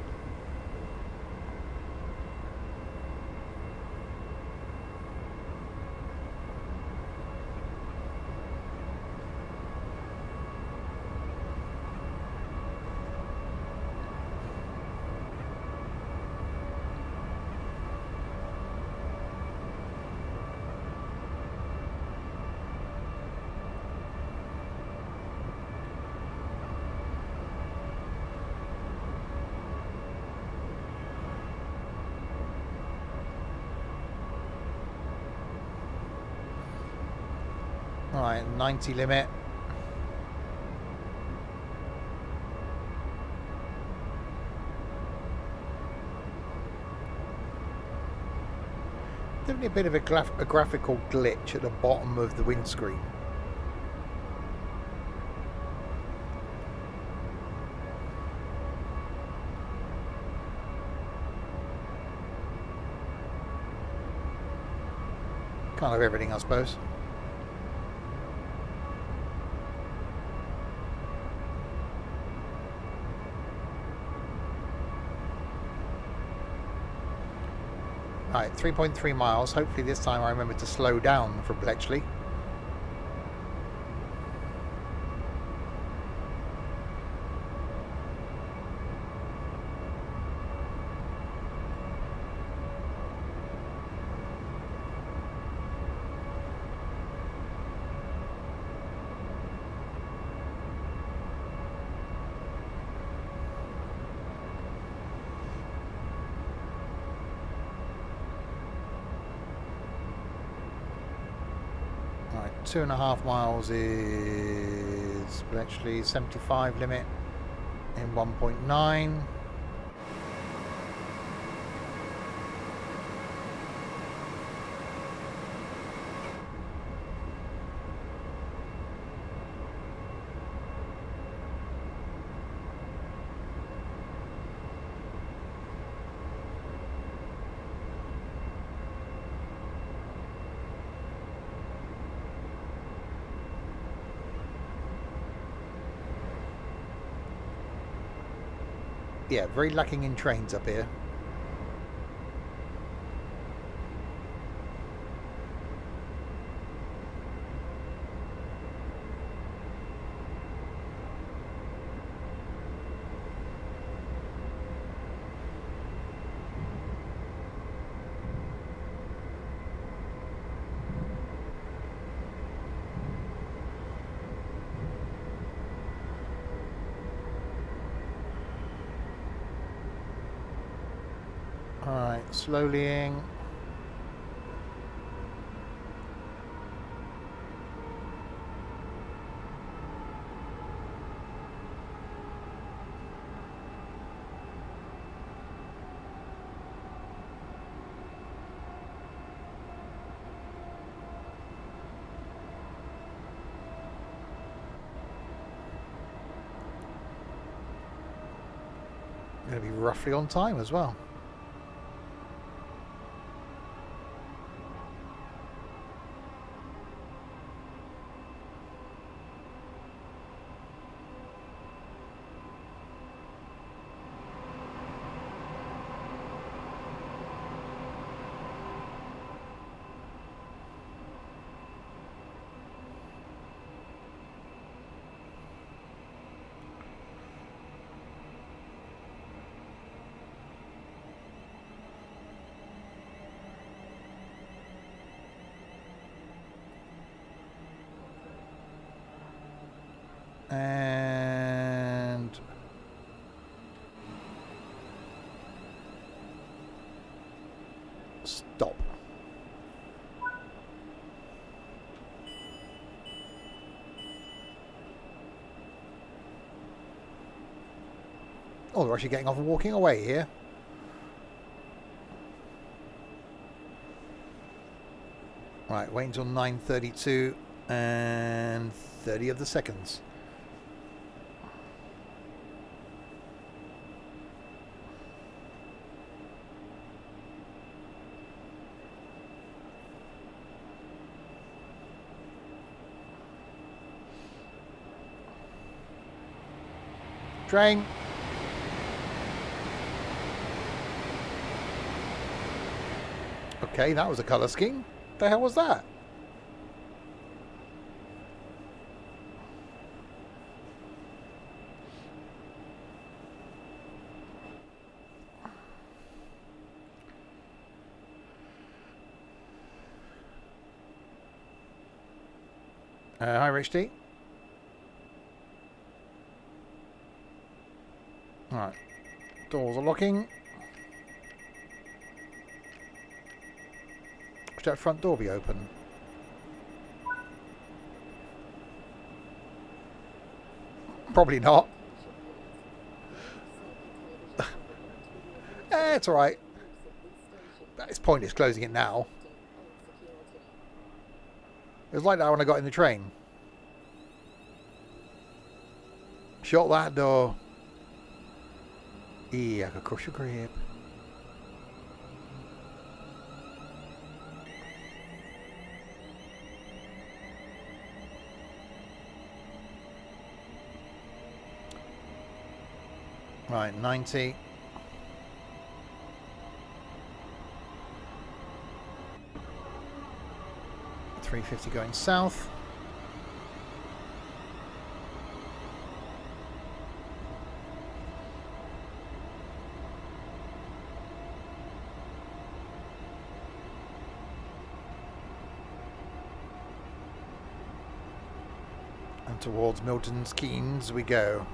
Alright, 90 limit. Definitely a bit of a graphical glitch at the bottom of the windscreen. Kind of everything, I suppose. Alright, 3.3 miles. Hopefully this time I remember to slow down from Bletchley. Right, 2.5 miles is Bletchley, 75 limit in 1.9. Yeah, very lacking in trains up here. Alright, slowlying. Going to be roughly on time as well. And stop. Oh, they're actually getting off and walking away here. Right, wait until 9:32 and 30 of the seconds. Train. Okay, that was a colour scheme. The hell was that? Hi, Rich D. Alright. Doors are locking. Should that front door be open? Probably not. It's alright. It's pointless closing it now. It was like that when I got in the train. Shut that door. Yeah, I could crush your crib. Right, 90. $3.50 going south. And towards Milton's Keynes we go.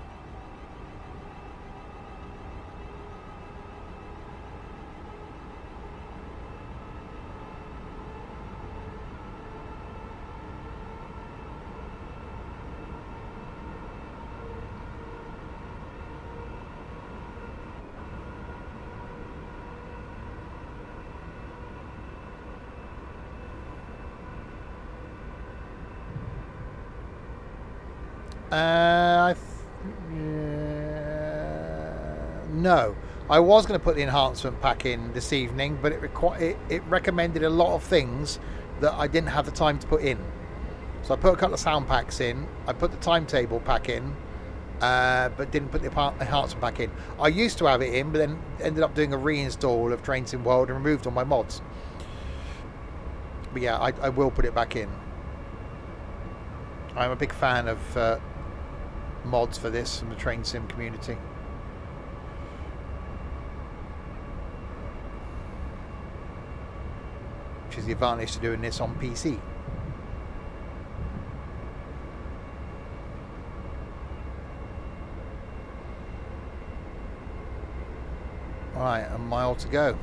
No, I was going to put the enhancement pack in this evening, but it recommended a lot of things that I didn't have the time to put in. So I put a couple of sound packs in. I put the timetable pack in, but didn't put the enhancement pack in. I used to have it in, but then ended up doing a reinstall of Train Sim World and removed all my mods. But yeah, I will put it back in. I'm a big fan of mods for this from the Train Sim community. Which is the advantage to doing this on PC. Alright, a mile to go.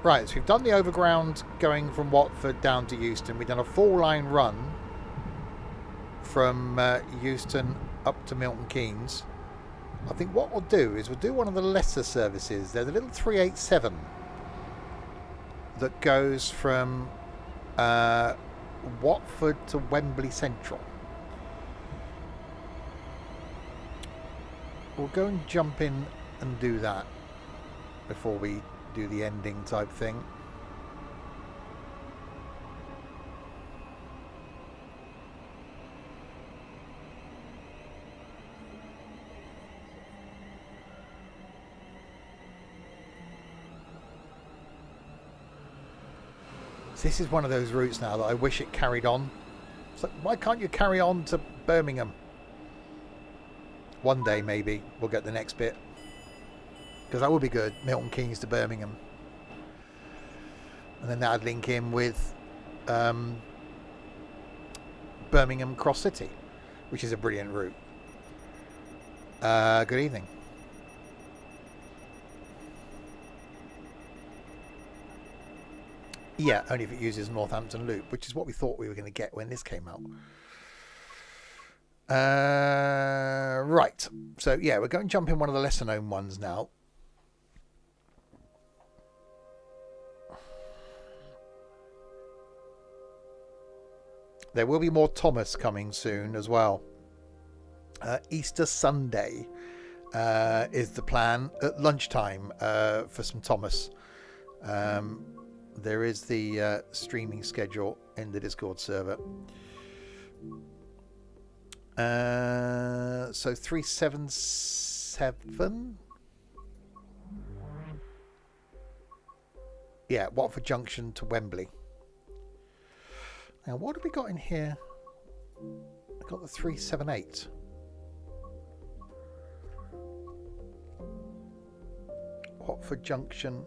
Right, so we've done the overground going from Watford down to Euston. We've done a 4-line run from Euston up to Milton Keynes. I think what we'll do is we'll do one of the lesser services. There's a little 387 that goes from Watford to Wembley Central. We'll go and jump in and do that before we do the ending type thing. This is one of those routes now that I wish it carried on. It's like, why can't you carry on to Birmingham? One day maybe we'll get the next bit, because that would be good. Milton Keynes to Birmingham, and then that'd link in with Birmingham Cross City, which is a brilliant route. Good evening. Yeah, only if it uses Northampton Loop, which is what we thought we were going to get when this came out. Right, so yeah, we're going to jump in one of the lesser known ones now. There will be more Thomas coming soon as well. Easter Sunday is the plan at lunchtime for some Thomas. There is the streaming schedule in the Discord server. So 377. Yeah, Watford Junction to Wembley. Now, what have we got in here? I got the 378. Watford Junction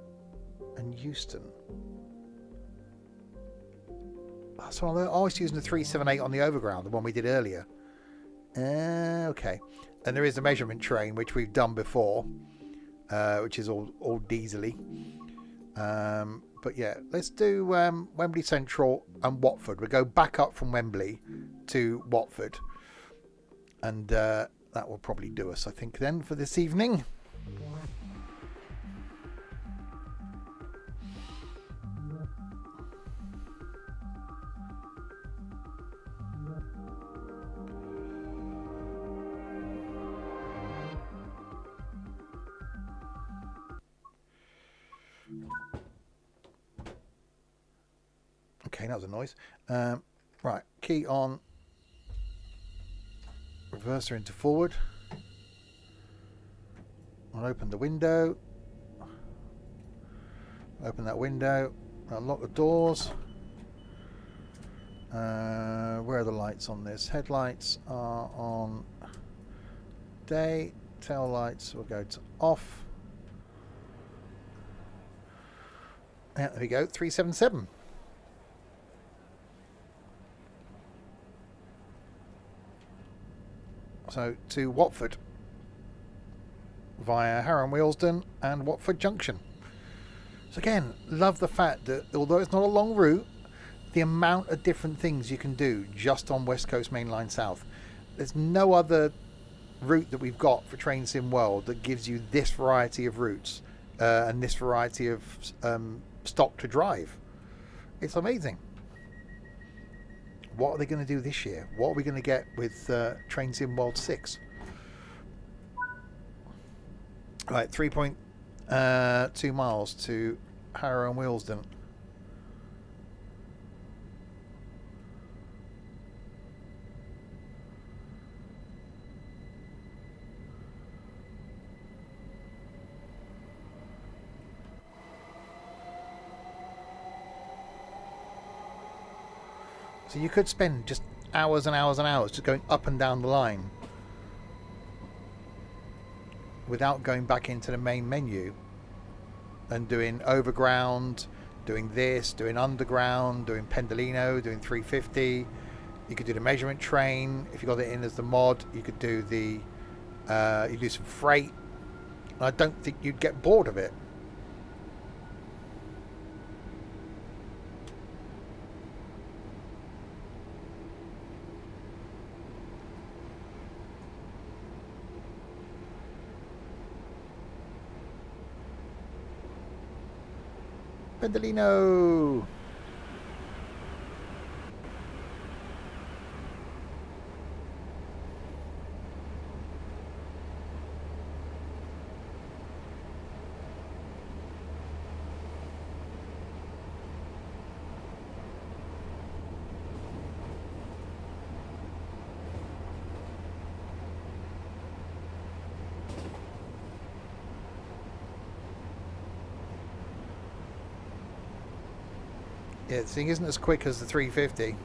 and Euston. So I'm always using the 378 on the overground, the one we did earlier. Okay. And there is a measurement train, which we've done before, which is all diesely. But yeah, let's do Wembley Central and Watford. We'll go back up from Wembley to Watford. And that will probably do us, I think, then, for this evening. Okay, that was a noise. Right, key on. Reverser into forward. I'll open the window. Open that window. I'll lock the doors. Where are the lights on this? Headlights are on day. Tail lights will go to off. Yeah, there we go. 377. So to Watford via Harrow and Wealdstone and Watford Junction. So again, love the fact that although it's not a long route, the amount of different things you can do just on West Coast Mainline South. There's no other route that we've got for Train Sim World that gives you this variety of routes and this variety of stock to drive. It's amazing. What are they going to do this year? What are we going to get with Train Sim World 6? Right, 3.2 miles to Harrow and Wealdstone. So you could spend just hours and hours and hours just going up and down the line without going back into the main menu and doing overground, doing this, doing underground, doing Pendolino, doing 350. You could do the measurement train. If you got it in as the mod, you could do the you do some freight. And I don't think you'd get bored of it. Pendolino. Yeah, the thing isn't as quick as the 350.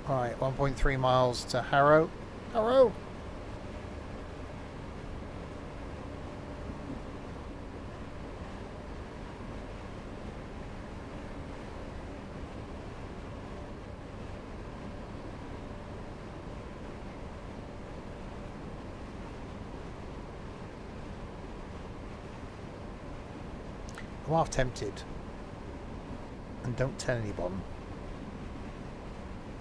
Right, 1.3 miles to Harrow. Harrow! I'm half tempted. And don't tell anyone.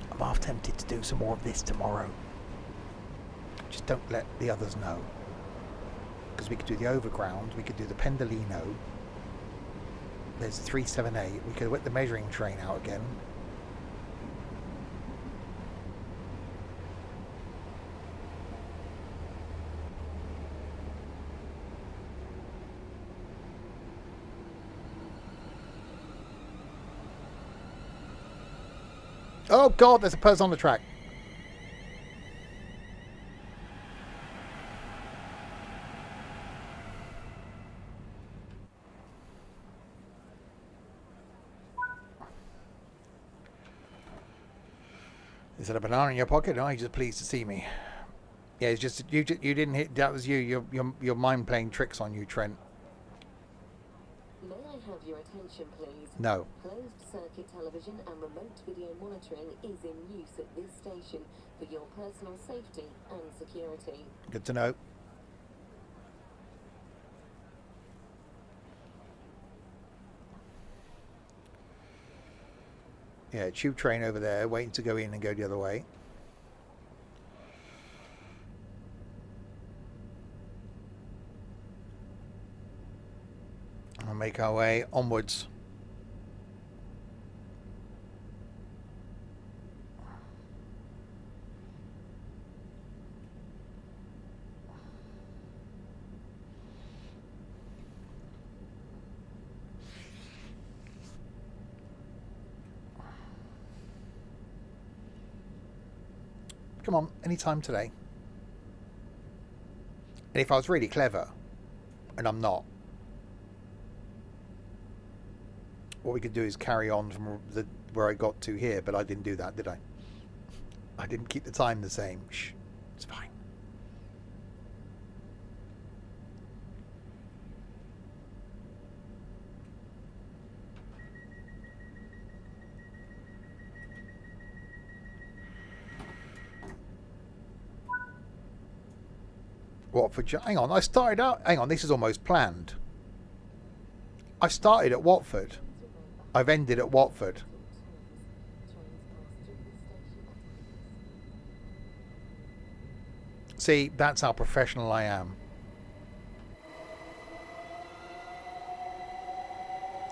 I'm half tempted to do some more of this tomorrow. Just don't let the others know. Because we could do the overground, we could do the Pendolino. There's the 378. We could whip the measuring train out again. Oh God, there's a person on the track. Is it a banana in your pocket? Oh, you're just pleased to see me. Yeah, it's just you. You didn't hit. That was you. Your mind playing tricks on you, Trent. May I have your attention, please? No. Closed circuit television and remote video monitoring is in use at this station for your personal safety and security. Good to know. Yeah, tube train over there, waiting to go in and go the other way. We'll make our way onwards. Come on, anytime today. And if I was really clever, and I'm not, what we could do is carry on from where I got to here, but I didn't do that, did I? I didn't keep the time the same. Shh, it's fine. Watford. Hang on, I started out. Hang on, this is almost planned. I started at Watford. I've ended at Watford. See, that's how professional I am.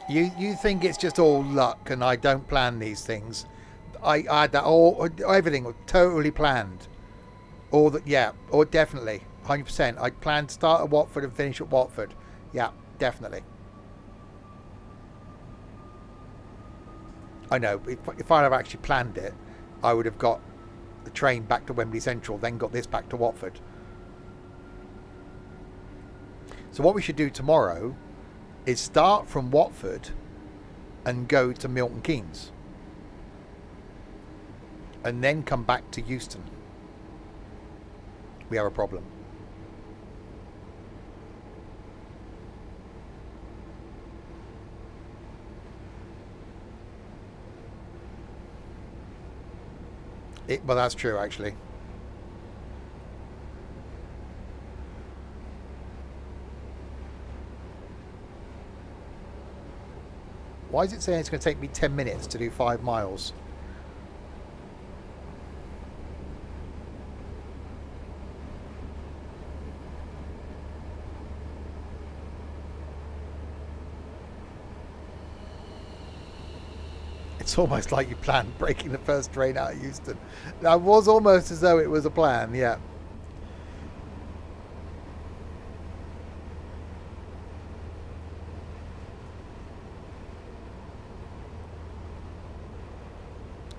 You think it's just all luck and I don't plan these things. I had that everything was totally planned. Or that, yeah, or definitely 100%. I planned to start at Watford and finish at Watford. Yeah, definitely. I know. If I'd have actually planned it, I would have got the train back to Wembley Central, then got this back to Watford. So what we should do tomorrow is start from Watford and go to Milton Keynes. And then come back to Euston. We have a problem. Well, that's true, actually. Why is it saying it's going to take me 10 minutes to do 5 miles? It's almost like you planned breaking the first train out of Euston. That was almost as though it was a plan, yeah.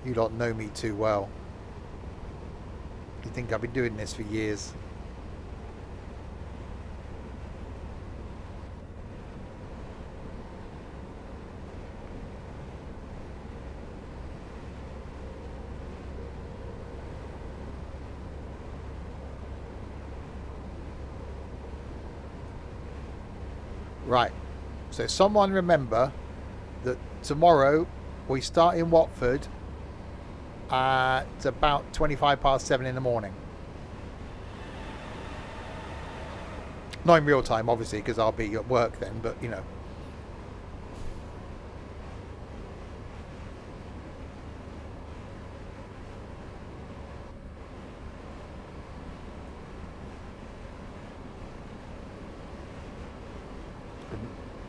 You lot know me too well. You think I've been doing this for years. Right, so someone remember that tomorrow we start in Watford at about 7:25 in the morning. Not in real time, obviously, because I'll be at work then, but you know.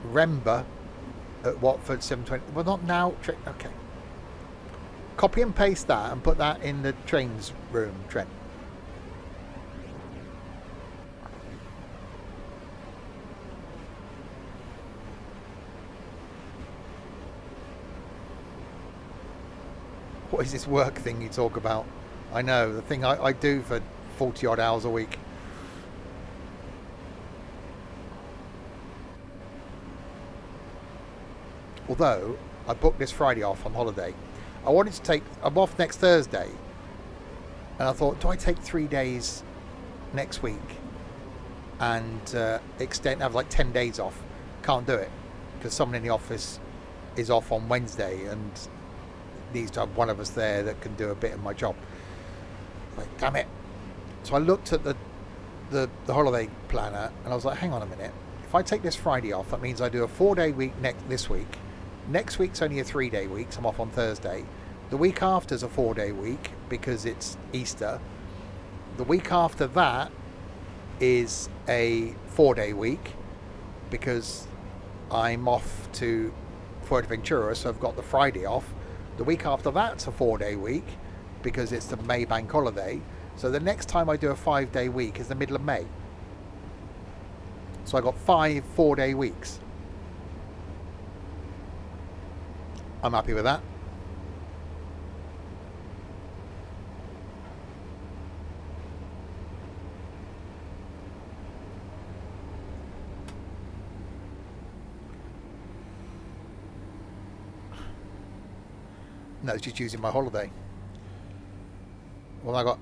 Remember at Watford 7:20. Well, not now. Okay. Copy and paste that and put that in the trains room, Trent. What is this work thing you talk about? I know, the thing I do for 40 odd hours a week. Although, I booked this Friday off on holiday. I wanted to take... I'm off next Thursday. And I thought, do I take 3 days next week and have like 10 days off? Can't do it because someone in the office is off on Wednesday and needs to have one of us there that can do a bit of my job. Like, damn it. So I looked at the holiday planner and I was like, hang on a minute. If I take this Friday off, that means I do a 4-day week this week. Next week's only a 3-day week, so I'm off on Thursday. The week after's a 4-day week because it's Easter. The week after that is a 4-day week because I'm off to Fuerteventura, so I've got the Friday off. The week after that's a 4-day week because it's the May bank holiday. So the next time I do a 5-day week is the middle of May. So I got 5 4-day weeks. I'm happy with that. No, it's just using my holiday. Well, I got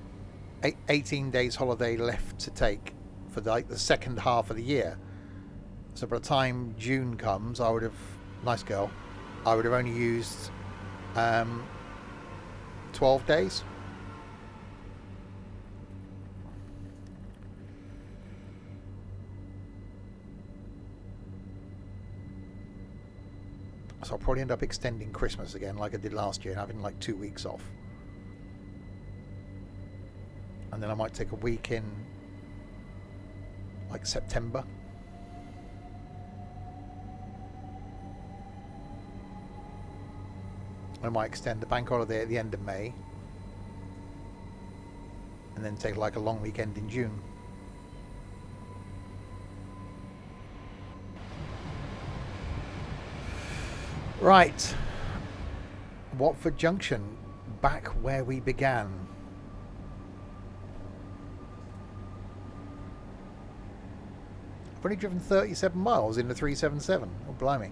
18 days holiday left to take for like the second half of the year. So by the time June comes, I would have, nice girl, I would have only used 12 days. So I'll probably end up extending Christmas again like I did last year and having like 2 weeks off. And then I might take a week in like September. I might extend the bank holiday at the end of May and then take like a long weekend in June. Right, Watford Junction, back where we began. I've only driven 37 miles in the 377. Oh, blimey.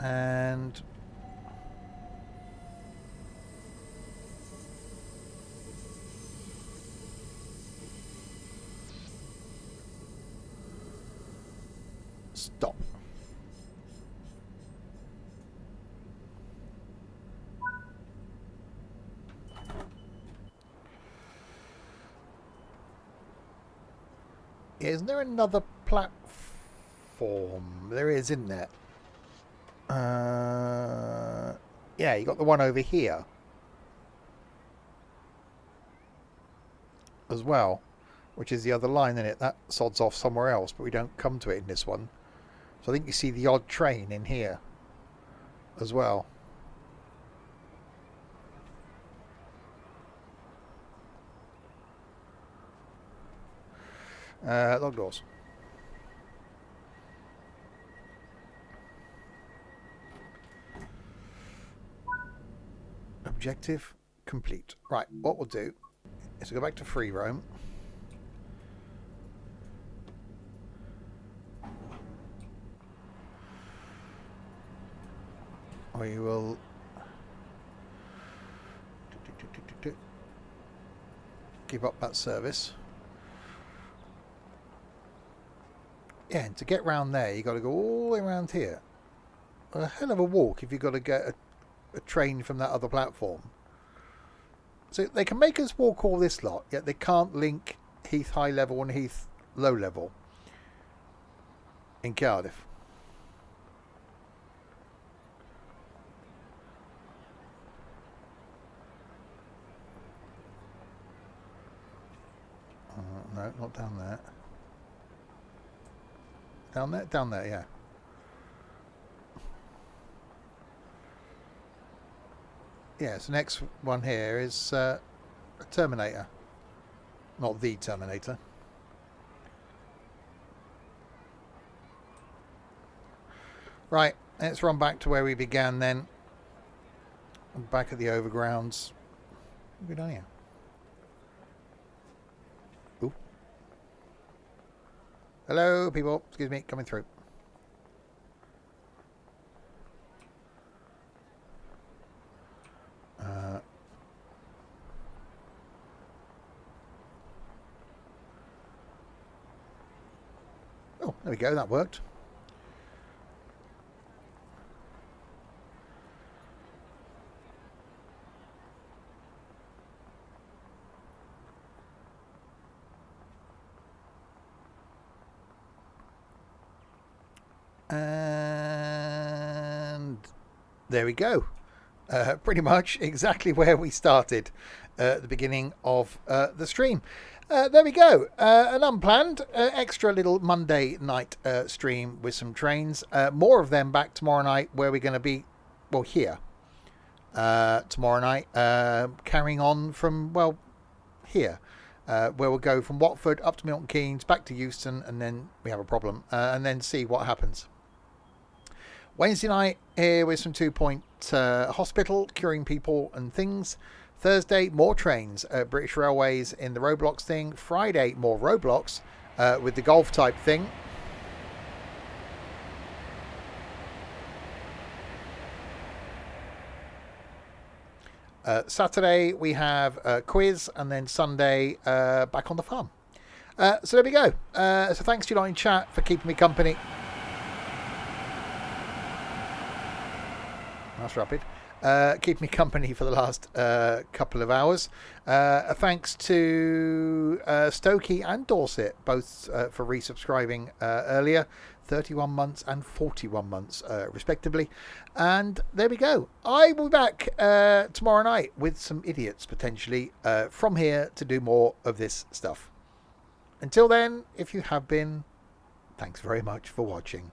And stop. Isn't there another platform? There is, isn't there? Yeah, you got the one over here as well, which is the other line in it. That sods off somewhere else, but we don't come to it in this one. So I think you see the odd train in here as well. Log doors. Objective complete. Right, what we'll do is we'll go back to free roam. We will give up that service. Yeah, and to get round there, you've got to go all the way around here. A hell of a walk if you've got to get a train from that other platform. So they can make us walk all this lot, yet they can't link Heath High Level and Heath Low Level in Cardiff. No, not down there. Down there? Down there, yeah. Yeah, so next one here is a Terminator. Not the Terminator. Right, let's run back to where we began then. Back at the overgrounds. What have we done here? Ooh. Hello, people. Excuse me, coming through. Oh, there we go. That worked. And there we go. Pretty much exactly where we started at the beginning of the stream. There we go. An unplanned extra little Monday night stream with some trains. More of them back tomorrow night, where we're going to be, well, here tomorrow night, carrying on from, well, here. Where we'll go from Watford up to Milton Keynes, back to Euston, and then we have a problem, and then see what happens. Wednesday night here with some 2 Point Hospital, curing people and things. Thursday, more trains at British Railways in the Roblox thing. Friday, more Roblox with the golf type thing. Saturday we have a quiz, and then Sunday back on the farm. So there we go. So thanks to you lot in chat for keeping me company. That's rapid. Keep me company for the last couple of hours. Thanks to Stokey and Dorset, both for resubscribing earlier. 31 months and 41 months, respectively. And there we go. I will be back tomorrow night with some idiots, potentially, from here to do more of this stuff. Until then, if you have been, thanks very much for watching.